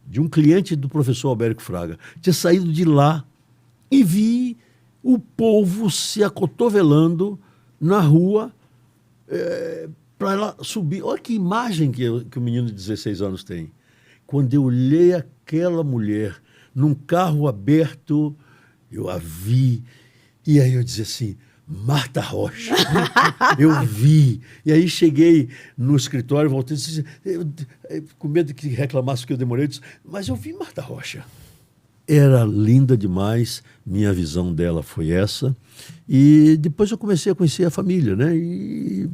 Speaker 2: de um cliente do professor Albérico Fraga. Tinha saído de lá e vi o povo se acotovelando na rua para ela subir. Olha que imagem que o menino de 16 anos tem. Quando eu olhei aquela mulher num carro aberto, eu a vi. E aí eu dizia assim, Marta Rocha. Eu vi. E aí cheguei no escritório, voltei e disse, com medo que reclamasse que eu demorei, eu disse, mas eu vi Marta Rocha. Era linda demais, minha visão dela foi essa. E depois eu comecei a conhecer a família, né? E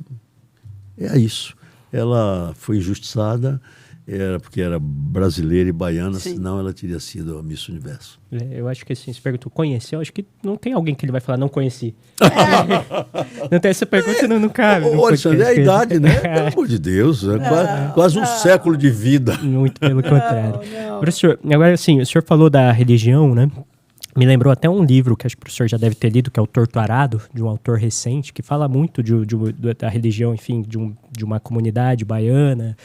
Speaker 2: é isso. Ela foi injustiçada, porque era brasileira e baiana,
Speaker 3: Sim.
Speaker 2: senão ela teria sido a Miss Universo.
Speaker 1: Eu acho que assim, se perguntou, conheceu? Acho que não tem alguém que ele vai falar, não conheci. Não tem essa pergunta, não cabe.
Speaker 2: Ô, Alexandre, é a idade, né? Pelo amor de Deus, quase um século de vida.
Speaker 1: Muito pelo contrário.
Speaker 3: Não.
Speaker 1: Professor, agora assim, o senhor falou da religião, né? Me lembrou até um livro que acho que o professor já deve ter lido, que é o Torto Arado, de um autor recente, que fala muito da religião, enfim, de uma comunidade baiana.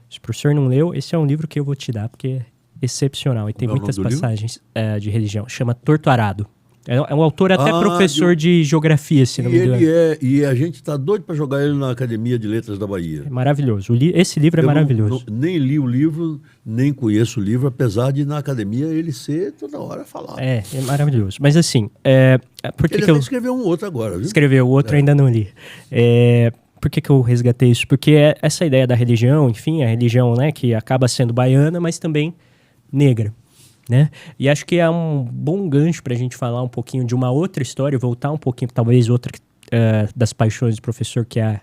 Speaker 1: Se o professor não leu, esse é um livro que eu vou te dar, porque é excepcional e tem
Speaker 2: Qual é o
Speaker 1: muitas
Speaker 2: nome do livro?
Speaker 1: passagens de religião. Chama Torto Arado. É um autor até
Speaker 2: Ah,
Speaker 1: professor de geografia, se não me engano.
Speaker 2: E a gente está doido para jogar ele na Academia de Letras da Bahia.
Speaker 1: É maravilhoso. Esse livro é
Speaker 2: Eu
Speaker 1: maravilhoso.
Speaker 2: nem li o livro, nem conheço o livro, apesar de na academia ele ser toda hora falado.
Speaker 1: É maravilhoso. Mas assim, por que
Speaker 2: Ele
Speaker 1: que
Speaker 2: até
Speaker 1: eu...
Speaker 2: escreveu um outro agora, viu?
Speaker 1: Escreveu, o outro ainda não li. Por que eu resgatei isso? Porque essa ideia da religião, enfim, a religião, né, que acaba sendo baiana, mas também negra, né? E acho que é um bom gancho para a gente falar um pouquinho de uma outra história, voltar um pouquinho, talvez outra das paixões do professor, que é,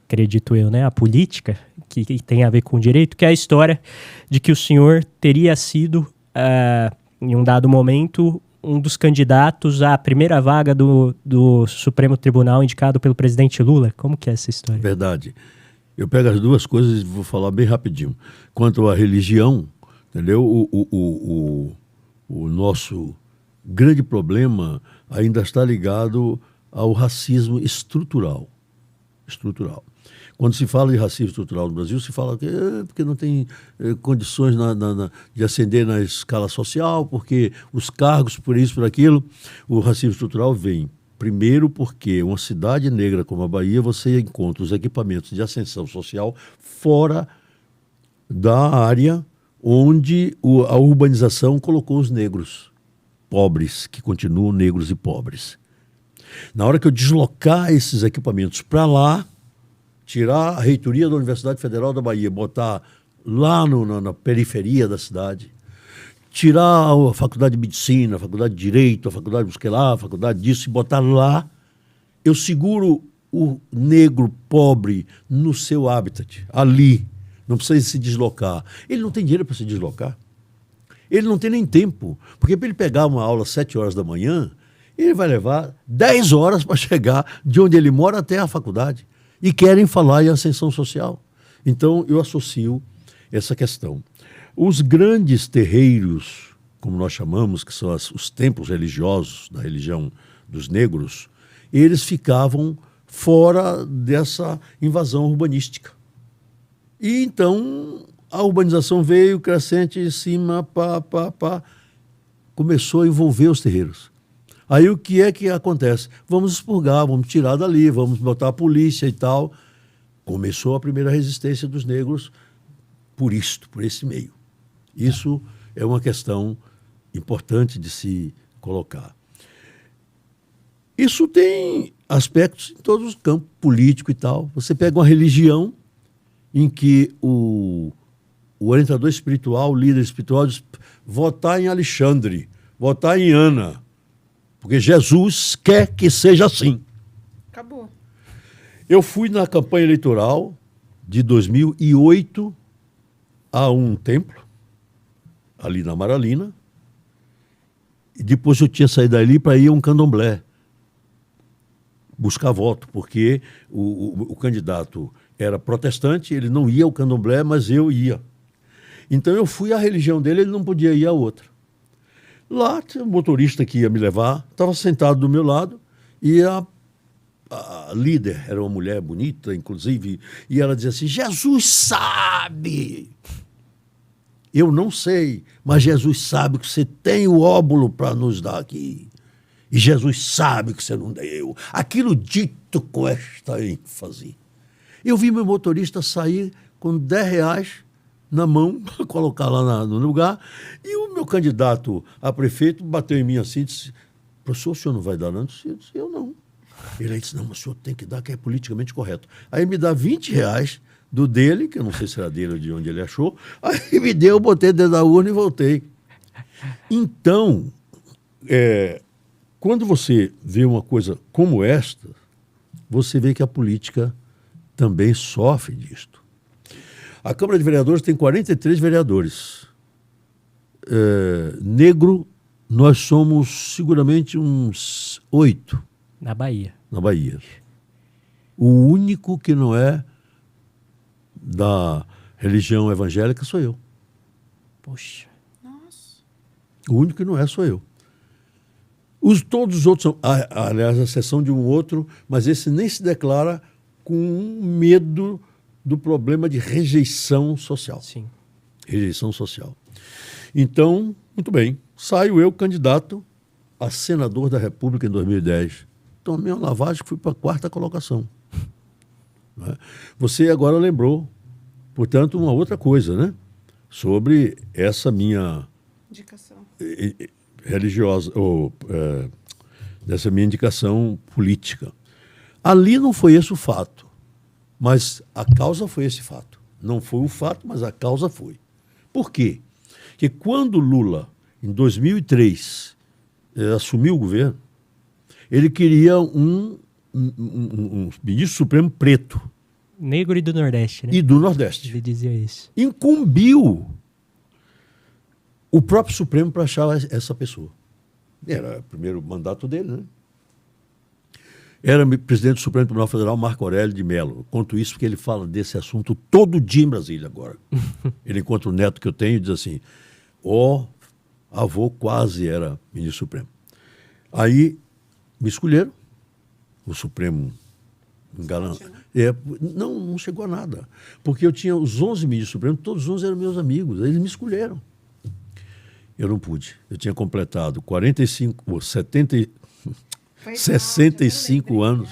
Speaker 1: acredito eu, né, a política, que tem a ver com o direito, que é a história de que o senhor teria sido, em um dado momento, um dos candidatos à primeira vaga do Supremo Tribunal indicado pelo presidente Lula. Como que é essa história?
Speaker 2: Verdade. Eu pego as duas coisas e vou falar bem rapidinho. Quanto à religião, entendeu? O nosso grande problema ainda está ligado ao racismo estrutural. Quando se fala de racismo estrutural no Brasil, se fala que porque não tem condições de ascender na escala social, porque os cargos, por isso, por aquilo. O racismo estrutural vem, primeiro, porque uma cidade negra como a Bahia, você encontra os equipamentos de ascensão social fora da área onde a urbanização colocou os negros pobres, que continuam negros e pobres. Na hora que eu deslocar esses equipamentos para lá, tirar a reitoria da Universidade Federal da Bahia, botar lá na periferia da cidade, tirar a faculdade de medicina, a faculdade de direito, a faculdade de a faculdade disso, e botar lá, eu seguro o negro pobre no seu habitat, ali, não precisa se deslocar. Ele não tem dinheiro para se deslocar. Ele não tem nem tempo, porque para ele pegar uma aula às 7 horas da manhã, ele vai levar 10 horas para chegar de onde ele mora até a faculdade. E querem falar em ascensão social. Então, eu associo essa questão. Os grandes terreiros, como nós chamamos, que são os templos religiosos da religião dos negros, eles ficavam fora dessa invasão urbanística. E então, a urbanização veio crescente em cima, começou a envolver os terreiros. Aí o que é que acontece? Vamos expurgar, vamos tirar dali, vamos botar a polícia e tal. Começou a primeira resistência dos negros por esse meio. Isso é uma questão importante de se colocar. Isso tem aspectos em todos os campos, político e tal. Você pega uma religião em que o orientador espiritual, o líder espiritual, diz, votar em Alexandre, votar em Ana, porque Jesus quer que seja assim.
Speaker 3: Acabou.
Speaker 2: Eu fui na campanha eleitoral de 2008 a um templo, ali na Amaralina, e depois eu tinha saído dali para ir a um candomblé, buscar voto, porque o candidato era protestante, ele não ia ao candomblé, mas eu ia. Então eu fui à religião dele, ele não podia ir à outra. Lá tinha um motorista que ia me levar, estava sentado do meu lado, e a líder era uma mulher bonita, inclusive, e ela dizia assim, Jesus sabe. Eu não sei, mas Jesus sabe que você tem o óbolo para nos dar aqui. E Jesus sabe que você não deu. Aquilo dito com esta ênfase. Eu vi meu motorista sair com R$10 na mão, para colocar lá no lugar, e o meu candidato a prefeito bateu em mim assim e disse, professor, o senhor não vai dar não? Eu disse, eu não. Ele disse, não, mas o senhor tem que dar, que é politicamente correto. Aí me dá R$20 do dele, que eu não sei se era dele ou de onde ele achou, aí me deu, eu botei dentro da urna e voltei. Então, quando você vê uma coisa como esta, você vê que a política também sofre disto. A Câmara de Vereadores tem 43 vereadores. Negro, nós somos seguramente uns 8.
Speaker 1: Na Bahia.
Speaker 2: Na Bahia. O único que não é da religião evangélica sou eu.
Speaker 1: Poxa.
Speaker 3: Nossa.
Speaker 2: O único que não é sou eu. Todos os outros são, aliás, a exceção de um outro, mas esse nem se declara com medo do problema de rejeição social.
Speaker 1: Sim.
Speaker 2: Rejeição social. Então, muito bem, saio eu candidato a senador da República em 2010. Tomei uma lavagem e fui para a 4ª colocação. Né? Você agora lembrou, portanto, uma outra coisa, né? Sobre essa minha
Speaker 3: Indicação.
Speaker 2: Religiosa, ou dessa minha indicação política. Ali não foi esse o fato, mas a causa foi esse fato. Não foi o fato, mas a causa foi. Por quê? Porque quando Lula, em 2003, assumiu o governo, ele queria um ministro supremo preto.
Speaker 1: Negro e do Nordeste, né?
Speaker 2: E do Nordeste.
Speaker 1: Ele dizia isso.
Speaker 2: Incumbiu o próprio Supremo para achar essa pessoa. Era o primeiro mandato dele, né? Era presidente do Supremo Tribunal Federal, Marco Aurélio de Mello. Conto isso porque ele fala desse assunto todo dia em Brasília agora. Ele encontra o neto que eu tenho e diz assim, avô quase era ministro supremo. Aí me escolheram, o Supremo não chegou a nada. Porque eu tinha os 11 ministros supremos, todos os 11 eram meus amigos, eles me escolheram. Eu não pude. Eu tinha completado 65 anos.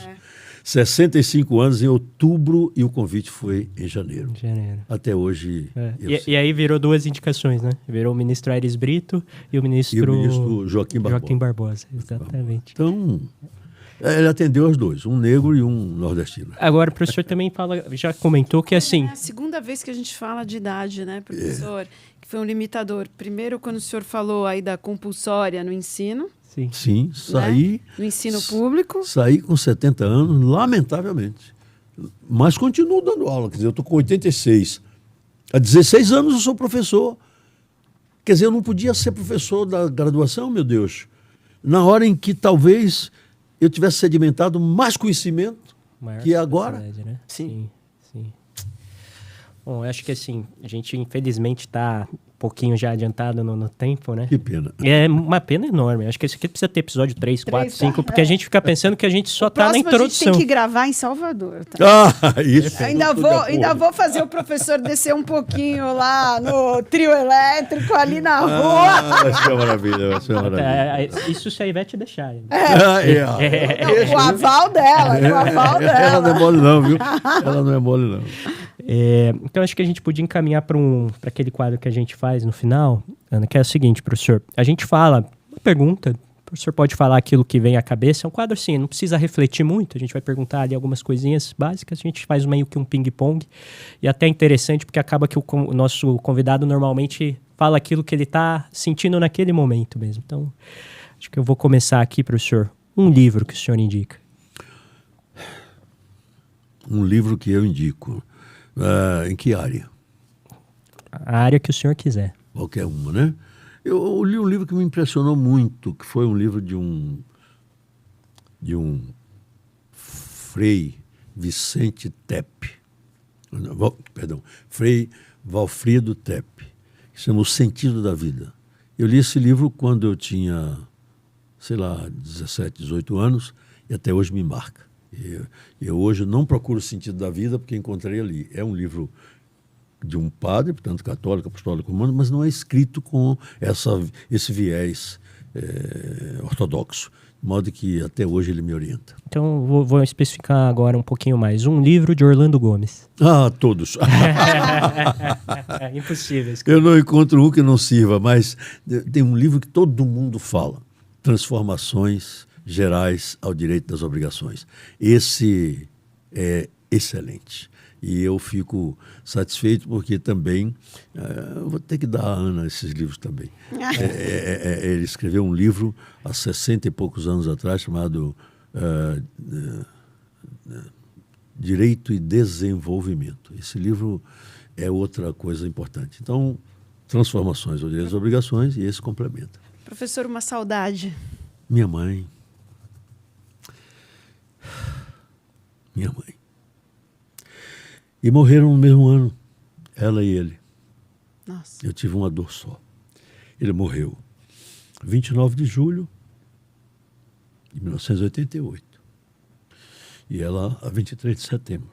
Speaker 2: 65 anos em outubro e o convite foi em janeiro. Até hoje.
Speaker 1: E aí virou duas indicações, né? Virou o ministro Aires Brito e o ministro
Speaker 2: Joaquim
Speaker 1: Barbosa. Exatamente.
Speaker 2: Então, ele atendeu os dois, um negro e um nordestino.
Speaker 1: Agora, o professor também já comentou que assim...
Speaker 3: É a segunda vez que a gente fala de idade, né, professor? Que foi um limitador. Primeiro, quando o senhor falou aí da compulsória no ensino.
Speaker 2: Sim, saí...
Speaker 3: Né? No ensino público.
Speaker 2: Saí com 70 anos, lamentavelmente. Mas continuo dando aula, quer dizer, eu estou com 86. Há 16 anos eu sou professor. Quer dizer, eu não podia ser professor da graduação, meu Deus. Na hora em que talvez eu tivesse sedimentado mais conhecimento que agora.
Speaker 1: Né?
Speaker 2: Sim.
Speaker 1: Bom, eu acho que assim, a gente infelizmente está pouquinho já adiantado no tempo, né?
Speaker 2: Que pena.
Speaker 1: É uma pena enorme. Acho que esse aqui precisa ter episódio 3, 4, 5, porque a gente fica pensando que a gente só tá na
Speaker 3: Próximo a gente
Speaker 1: introdução.
Speaker 3: tem que gravar em Salvador, tá?
Speaker 2: Isso.
Speaker 3: Ainda vou fazer o professor descer um pouquinho lá no trio elétrico, ali na rua.
Speaker 2: Vai ser uma maravilha, vai ser uma maravilha.
Speaker 1: Isso se a Ivete deixar.
Speaker 3: Não, com o aval dela, com o aval dela.
Speaker 2: Ela não é mole não, viu? Ela não é mole não.
Speaker 1: Então, acho que a gente podia encaminhar para aquele quadro que a gente faz no final, Ana, que é o seguinte, professor. A gente fala, uma pergunta, o professor pode falar aquilo que vem à cabeça. É um quadro assim, não precisa refletir muito. A gente vai perguntar ali algumas coisinhas básicas. A gente faz meio que um ping-pong. E até interessante, porque acaba que o nosso convidado normalmente fala aquilo que ele está sentindo naquele momento mesmo. Então, acho que eu vou começar aqui, professor. Um livro que o senhor indica.
Speaker 2: Um livro que eu indico. Em que área?
Speaker 1: A área que o senhor quiser.
Speaker 2: Qualquer uma, né? Eu li um livro que me impressionou muito, que foi um livro de um Frei Vicente Tepe. Frei Valfrido Tepe, que se chama O Sentido da Vida. Eu li esse livro quando eu tinha, 17, 18 anos, e até hoje me marca. Eu hoje não procuro o sentido da vida porque encontrei ali. É um livro de um padre, portanto católico, apostólico romano, mas não é escrito com esse viés ortodoxo, de modo que até hoje ele me orienta.
Speaker 1: Então vou especificar agora um pouquinho mais. Um livro de Orlando Gomes.
Speaker 2: Todos.
Speaker 1: Impossível.
Speaker 2: Eu não encontro um que não sirva, mas tem um livro que todo mundo fala. Transformações Gerais ao Direito das Obrigações. Esse é excelente. E eu fico satisfeito porque também vou ter que dar a Ana esses livros também. Ele escreveu um livro há 60 e poucos anos atrás chamado Direito e Desenvolvimento. Esse livro é outra coisa importante. Então, Transformações ao Direito das Obrigações, e esse complementa.
Speaker 3: Professor, uma saudade.
Speaker 2: Minha mãe. E morreram no mesmo ano, ela e ele.
Speaker 3: Nossa.
Speaker 2: Eu tive uma dor só. Ele morreu 29 de julho de 1988. E ela a 23 de setembro.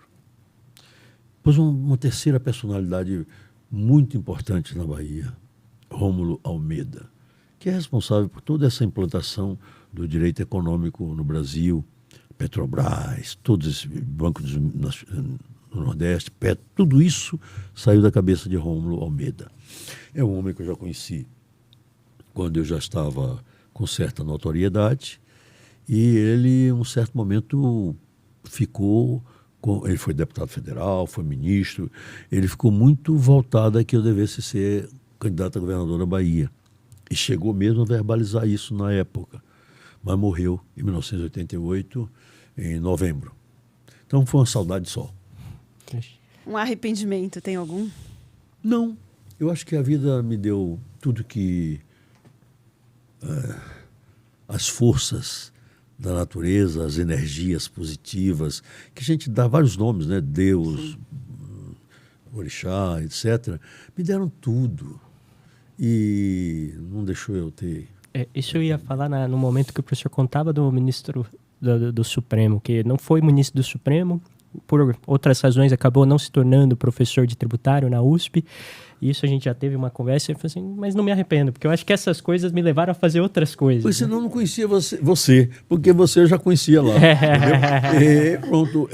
Speaker 2: Depois uma terceira personalidade muito importante na Bahia, Rômulo Almeida, que é responsável por toda essa implantação do direito econômico no Brasil, Petrobras, todos esses bancos no Nordeste, Petro, tudo isso saiu da cabeça de Rômulo Almeida. É um homem que eu já conheci quando eu já estava com certa notoriedade, e ele, em um certo momento, ele foi deputado federal, foi ministro, ele ficou muito voltado a que eu devesse ser candidato a governador da Bahia. E chegou mesmo a verbalizar isso na época, mas morreu em 1988, em novembro. Então foi uma saudade só.
Speaker 3: Um arrependimento, tem algum?
Speaker 2: Não. Eu acho que a vida me deu tudo que as forças da natureza, as energias positivas, que a gente dá vários nomes, né? Deus, Orixá, etc., me deram tudo. E não deixou eu ter...
Speaker 1: Isso eu ia falar no momento que o professor contava do ministro do Supremo, que não foi ministro do Supremo, por outras razões acabou não se tornando professor de tributário na USP. Isso a gente já teve uma conversa e eu falei assim, mas não me arrependo, porque eu acho que essas coisas me levaram a fazer outras coisas.
Speaker 2: Pois senão eu não conhecia você, porque você eu já conhecia lá. Pronto,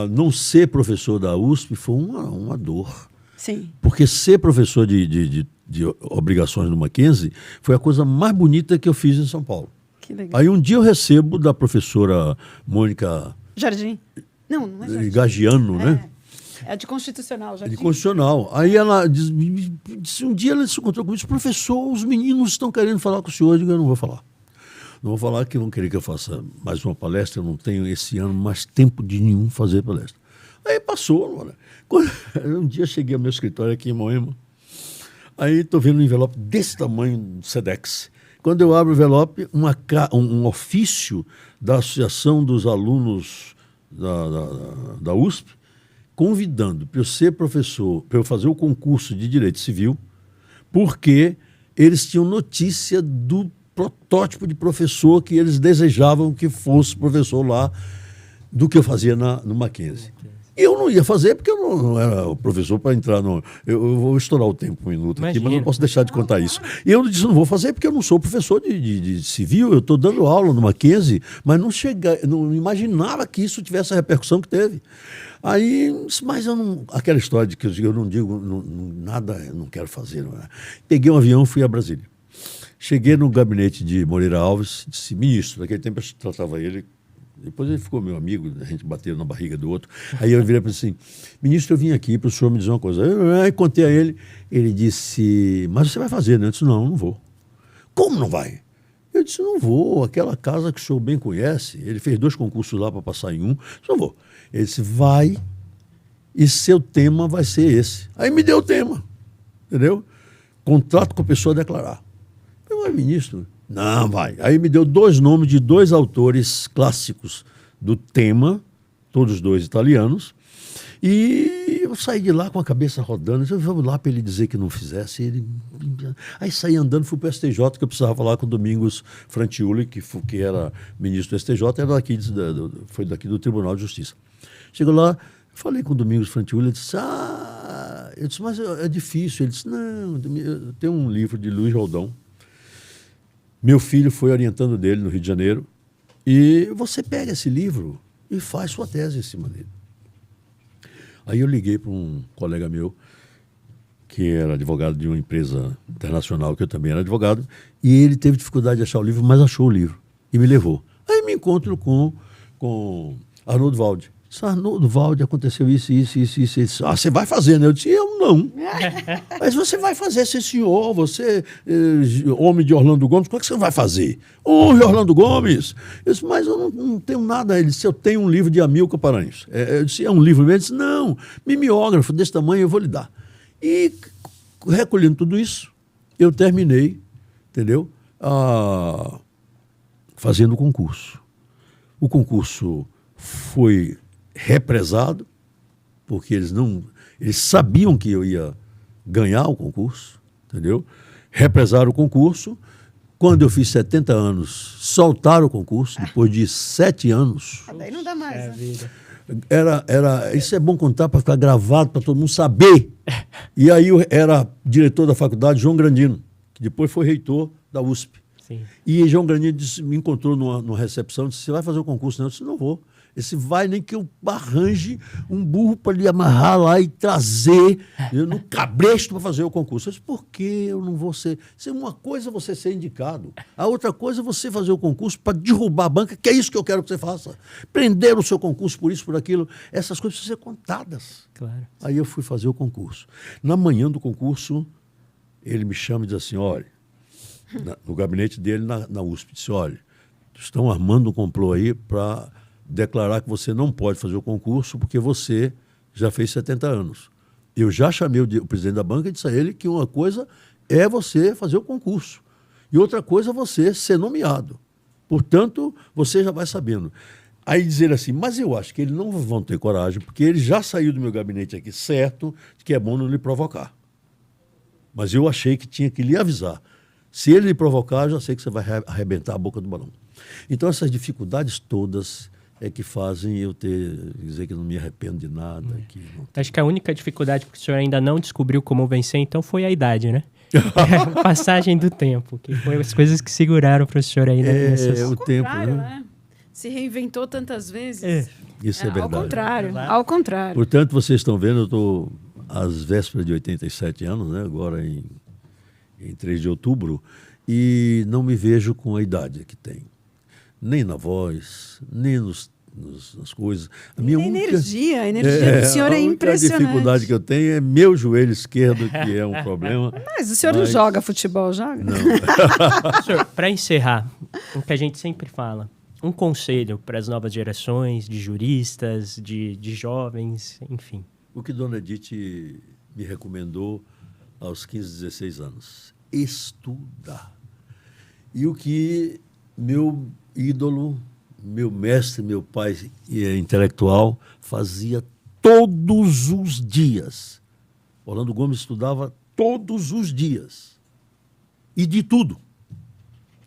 Speaker 2: não ser professor da USP foi uma dor.
Speaker 3: Sim.
Speaker 2: Porque ser professor de obrigações no Mackenzie foi a coisa mais bonita que eu fiz em São Paulo.
Speaker 3: Que legal.
Speaker 2: Aí um dia eu recebo da professora Mônica...
Speaker 3: Jardim? Não é Jardim.
Speaker 2: Gagiano, né?
Speaker 3: É de constitucional, Jardim.
Speaker 2: De constitucional. Aí ela disse, um dia ela se encontrou comigo e disse, professor, os meninos estão querendo falar com o senhor. Eu digo, eu não vou falar. Não vou falar que vão querer que eu faça mais uma palestra. Eu não tenho esse ano mais tempo de nenhum fazer palestra. Aí passou, um dia cheguei ao meu escritório aqui em Moema. Aí estou vendo um envelope desse tamanho, SEDEX. Quando eu abro o envelope, um ofício da Associação dos Alunos da USP, convidando para eu ser professor, para eu fazer o concurso de Direito Civil, porque eles tinhtinham notícia do protótipo de professor que eles desejavam que fosse professor lá, do que eu fazia no Mackenzie. E eu não ia fazer porque eu não era o professor para entrar no... Eu vou estourar o tempo um minuto aqui, mas não posso deixar de contar isso. E eu disse, não vou fazer porque eu não sou professor de civil, eu estou dando aula no Mackenzie, mas não imaginava que isso tivesse a repercussão que teve. Aí, mas eu não... Aquela história de que eu não digo nada, eu não quero fazer. Não é? Peguei um avião e fui a Brasília. Cheguei no gabinete de Moreira Alves, disse, ministro, naquele tempo eu tratava ele... Depois ele ficou meu amigo, a gente bateu na barriga do outro. Aí eu virei para ele assim, ministro, eu vim aqui para o senhor me dizer uma coisa. Aí contei a ele, ele disse, mas você vai fazer, né? Eu disse, não vou. Como não vai? Eu disse, não vou, aquela casa que o senhor bem conhece, ele fez 2 concursos lá para passar em um, eu disse, não vou. Ele disse, vai, e seu tema vai ser esse. Aí me deu o tema, entendeu? Contrato com a pessoa a declarar. Eu falei, ministro... Não, vai. Aí me deu 2 nomes de 2 autores clássicos do tema, todos 2 italianos, e eu saí de lá com a cabeça rodando. Eu vou lá para ele dizer que não fizesse. Aí saí andando, fui para o STJ, que eu precisava falar com o Domingos Frantiuli, que era ministro do STJ, era daqui, foi daqui do Tribunal de Justiça. Chegou lá, falei com o Domingos Frantiuli, ele disse, eu disse, mas é difícil. Ele disse, não, tem um livro de Luiz Roldão. Meu filho foi orientando dele no Rio de Janeiro e você pega esse livro e faz sua tese em cima dele. Aí eu liguei para um colega meu, que era advogado de uma empresa internacional, que eu também era advogado, e ele teve dificuldade de achar o livro, mas achou o livro e me levou. Aí me encontro com Arnoldo Valde. Disse, Arnoldo Valde, aconteceu isso. Ele disse, você vai fazer, né? Eu disse, eu não. Mas você vai fazer, sim, senhor. Você, homem de Orlando Gomes, como é que você vai fazer? Orlando Gomes. Eu disse, mas eu não tenho nada. Ele disse, eu tenho um livro de Amilcar Paranhos. Eu disse, é um livro mesmo? Ele disse, não, mimeógrafo desse tamanho eu vou lhe dar. E recolhendo tudo isso, eu terminei, entendeu? Fazendo o concurso. O concurso foi represado, porque eles sabiam que eu ia ganhar o concurso, entendeu? Represaram o concurso. Quando eu fiz 70 anos, soltaram o concurso, depois de 7 anos.
Speaker 3: Daí não dá mais, né?
Speaker 2: Isso é bom contar para ficar gravado, para todo mundo saber. E aí eu era diretor da faculdade, João Grandino, que depois foi reitor da USP.
Speaker 1: Sim.
Speaker 2: E João Grandino me encontrou numa recepção, disse, você vai fazer o concurso? Não, eu disse, não vou. Esse vai nem que eu arranje um burro para lhe amarrar lá e trazer no cabresto para fazer o concurso. Eu disse, por que eu não vou ser? Uma coisa é você ser indicado, a outra coisa é você fazer o concurso para derrubar a banca, que é isso que eu quero que você faça. Prender o seu concurso por isso, por aquilo. Essas coisas precisam ser contadas.
Speaker 1: Claro.
Speaker 2: Aí eu fui fazer o concurso. Na manhã do concurso, ele me chama e diz assim, olha, no gabinete dele na USP, disse, olha, estão armando um complô aí para declarar que você não pode fazer o concurso porque você já fez 70 anos. Eu já chamei o presidente da banca e disse a ele que uma coisa é você fazer o concurso e outra coisa é você ser nomeado. Portanto, você já vai sabendo. Aí dizer assim, mas eu acho que eles não vão ter coragem porque ele já saiu do meu gabinete aqui certo de que é bom não lhe provocar. Mas eu achei que tinha que lhe avisar. Se ele lhe provocar, eu já sei que você vai arrebentar a boca do balão. Então, essas dificuldades todas é que fazem eu dizer que não me arrependo de nada.
Speaker 1: Acho que a única dificuldade que o senhor ainda não descobriu como vencer, então, foi a idade, né? A passagem do tempo, que foi as coisas que seguraram para o senhor ainda.
Speaker 2: O tempo,
Speaker 3: né? Se reinventou tantas vezes.
Speaker 2: Isso é verdade.
Speaker 3: Ao contrário.
Speaker 2: Portanto, vocês estão vendo, eu estou às vésperas de 87 anos, né? Agora em 3 de outubro, e não me vejo com a idade que tenho. Nem na voz, nem nas coisas. A
Speaker 3: energia do senhor é impressionante.
Speaker 2: A dificuldade que eu tenho é meu joelho esquerdo, que é um problema.
Speaker 3: Mas o senhor não joga futebol, joga?
Speaker 2: Não.
Speaker 1: Senhor, para encerrar, o que a gente sempre fala, um conselho para as novas gerações de juristas, de jovens, enfim.
Speaker 2: O que Dona Edith me recomendou aos 15, 16 anos. Estudar. E o que meu ídolo, meu mestre, meu pai intelectual, fazia todos os dias. Orlando Gomes estudava todos os dias. E de tudo.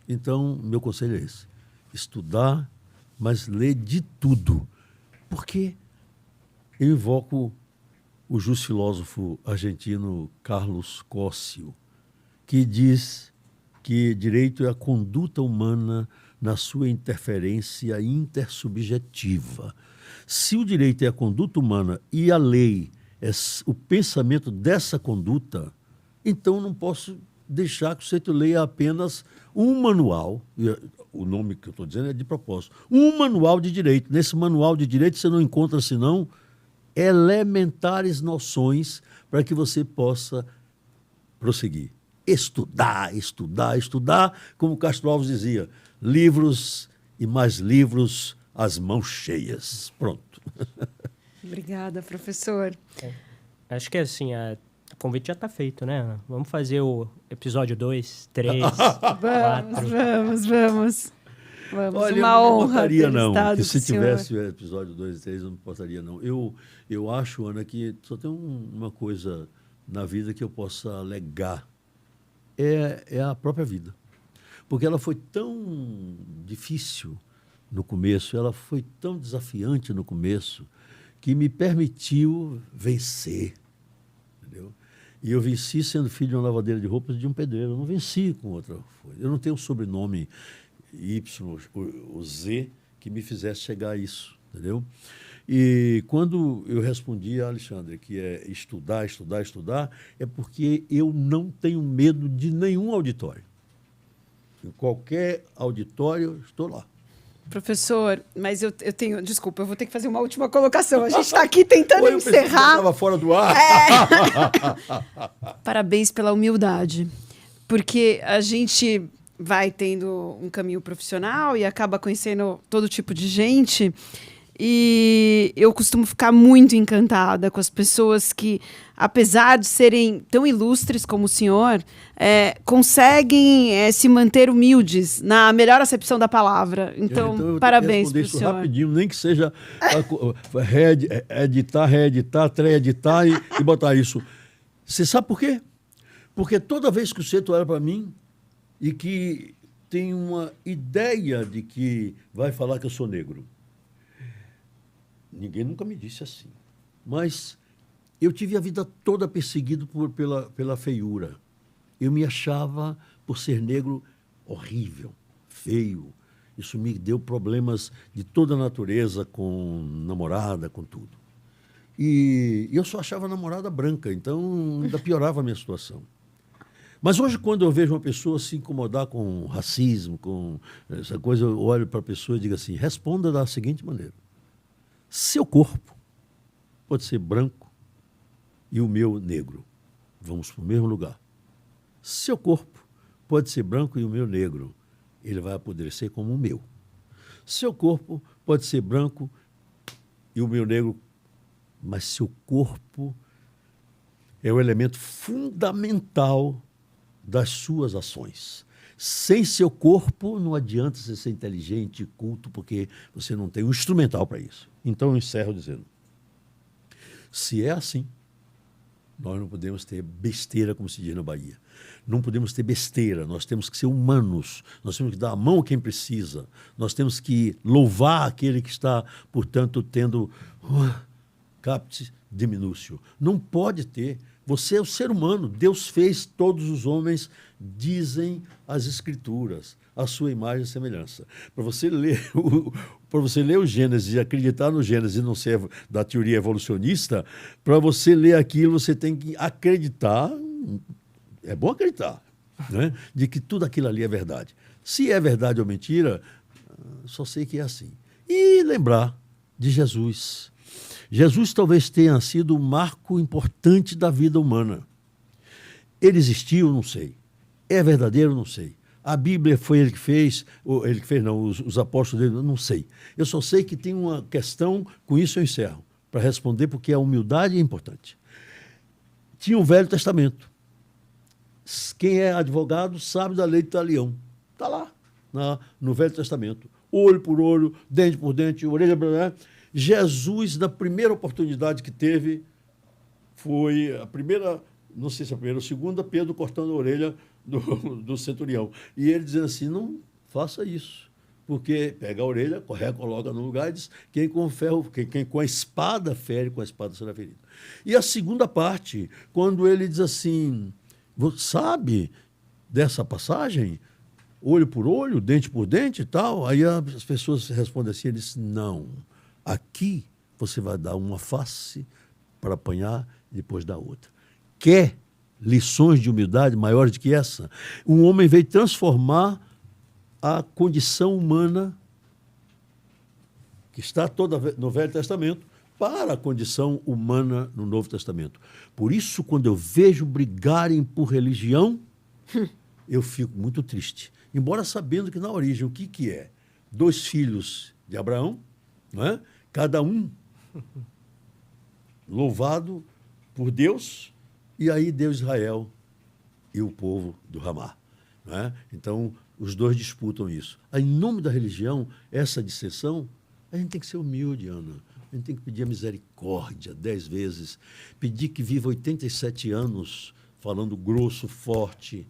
Speaker 2: Então, meu conselho é esse. Estudar, mas ler de tudo. Porque eu invoco o justo filósofo argentino Carlos Cóssio, que diz que direito é a conduta humana na sua interferência intersubjetiva. Se o direito é a conduta humana e a lei é o pensamento dessa conduta, então não posso deixar que você leia apenas um manual, o nome que eu estou dizendo é de propósito, um manual de direito. Nesse manual de direito você não encontra, senão, elementares noções para que você possa prosseguir. Estudar, estudar, estudar, como Castro Alves dizia, livros e mais livros, as mãos cheias. Pronto.
Speaker 3: Obrigada, professor.
Speaker 1: Acho que assim, o convite já está feito, né? Vamos fazer o episódio 2, 3, 4.
Speaker 3: Vamos.
Speaker 2: Olha,
Speaker 3: uma
Speaker 2: eu não
Speaker 3: honra
Speaker 2: importaria,
Speaker 3: ter
Speaker 2: não.
Speaker 3: estado
Speaker 2: Que se
Speaker 3: com o senhor.
Speaker 2: tivesse episódio 2 e 3, eu não importaria, não. Eu acho, Ana, que só tem uma coisa na vida que eu possa legar. É a própria vida. Porque ela foi tão difícil no começo, ela foi tão desafiante no começo, que me permitiu vencer. Entendeu? E eu venci sendo filho de uma lavadeira de roupas e de um pedreiro. Eu não venci com outra coisa. Eu não tenho um sobrenome Y ou Z que me fizesse chegar a isso. Entendeu? E quando eu respondi a Alexandre que é estudar, estudar, estudar, é porque eu não tenho medo de nenhum auditório. Em qualquer auditório, estou lá.
Speaker 3: Professor, mas eu tenho... Desculpa, eu vou ter que fazer uma última colocação. A gente está aqui tentando encerrar.
Speaker 2: Estava fora do ar.
Speaker 3: Parabéns pela humildade. Porque a gente vai tendo um caminho profissional e acaba conhecendo todo tipo de gente. E eu costumo ficar muito encantada com as pessoas que, apesar de serem tão ilustres como o senhor, conseguem se manter humildes, na melhor acepção da palavra. Então parabéns para o senhor.
Speaker 2: Rapidinho, nem que seja reeditar, reeditar e botar isso. Você sabe por quê? Porque toda vez que o Seto olha para mim e que tem uma ideia de que vai falar que eu sou negro, ninguém nunca me disse assim. Mas eu tive a vida toda perseguido pela feiura. Eu me achava, por ser negro, horrível, feio. Isso me deu problemas de toda a natureza, com namorada, com tudo. E eu só achava a namorada branca, então ainda piorava a minha situação. Mas hoje, quando eu vejo uma pessoa se incomodar com racismo, com essa coisa, eu olho para a pessoa e digo assim, responda da seguinte maneira. Seu corpo pode ser branco e o meu negro. Vamos para o mesmo lugar. Seu corpo pode ser branco e o meu negro. Ele vai apodrecer como o meu. Seu corpo pode ser branco e o meu negro, mas seu corpo é o elemento fundamental das suas ações. Sem seu corpo, não adianta você ser inteligente e culto, porque você não tem um instrumental para isso. Então, eu encerro dizendo, se é assim, nós não podemos ter besteira, como se diz na Bahia. Não podemos ter besteira, nós temos que ser humanos, nós temos que dar a mão a quem precisa, nós temos que louvar aquele que está, portanto, tendo capte diminúcio. Não pode ter. Você é o ser humano, Deus fez todos os homens, dizem as Escrituras, a sua imagem e semelhança. Para você ler o Gênesis e acreditar no Gênesis e não ser da teoria evolucionista, para você ler aquilo, você tem que acreditar, é bom acreditar, né, de que tudo aquilo ali é verdade. Se é verdade ou mentira, só sei que é assim. E lembrar de Jesus. Jesus talvez tenha sido um marco importante da vida humana. Ele existiu, não sei. É verdadeiro, não sei. A Bíblia foi ele que fez, os apóstolos dele, não sei. Eu só sei que tem uma questão, com isso eu encerro, para responder, porque a humildade é importante. Tinha o Velho Testamento. Quem é advogado sabe da lei de Talião. Está lá, no Velho Testamento. Olho por olho, dente por dente, orelha por orelha. Jesus, na primeira oportunidade que teve, foi a primeira não sei se é a primeira ou a segunda, Pedro cortando a orelha do centurião. E ele dizendo assim, não faça isso. Porque pega a orelha, coloca no lugar e diz, quem com ferro, quem com a espada fere, com a espada será ferido. E a segunda parte, quando ele diz assim, você sabe dessa passagem? Olho por olho, dente por dente e tal. Aí as pessoas respondem assim, ele diz, não, aqui você vai dar uma face para apanhar e depois dar outra. Quer lições de humildade maiores do que essa? Um homem veio transformar a condição humana que está toda no Velho Testamento para a condição humana no Novo Testamento. Por isso, quando eu vejo brigarem por religião, eu fico muito triste. Embora sabendo que na origem o que é? 2 filhos de Abraão, não é? Cada um louvado por Deus, e aí Deus Israel e o povo do Ramá. Não é? Então, os dois disputam isso. Em nome da religião, essa dissensão, a gente tem que ser humilde, Ana. A gente tem que pedir a misericórdia 10 vezes. Pedir que viva 87 anos falando grosso, forte.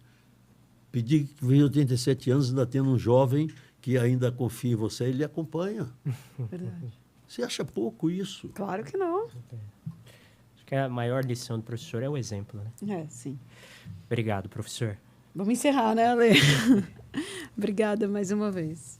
Speaker 2: Pedir que viva 87 anos ainda tendo um jovem que ainda confia em você, ele lhe acompanha.
Speaker 3: Verdade.
Speaker 2: Você acha pouco isso?
Speaker 3: Claro que não.
Speaker 1: Acho que a maior lição do professor é o exemplo, né?
Speaker 3: É, sim.
Speaker 1: Obrigado, professor.
Speaker 3: Vamos encerrar, né, Ale? Obrigada mais uma vez.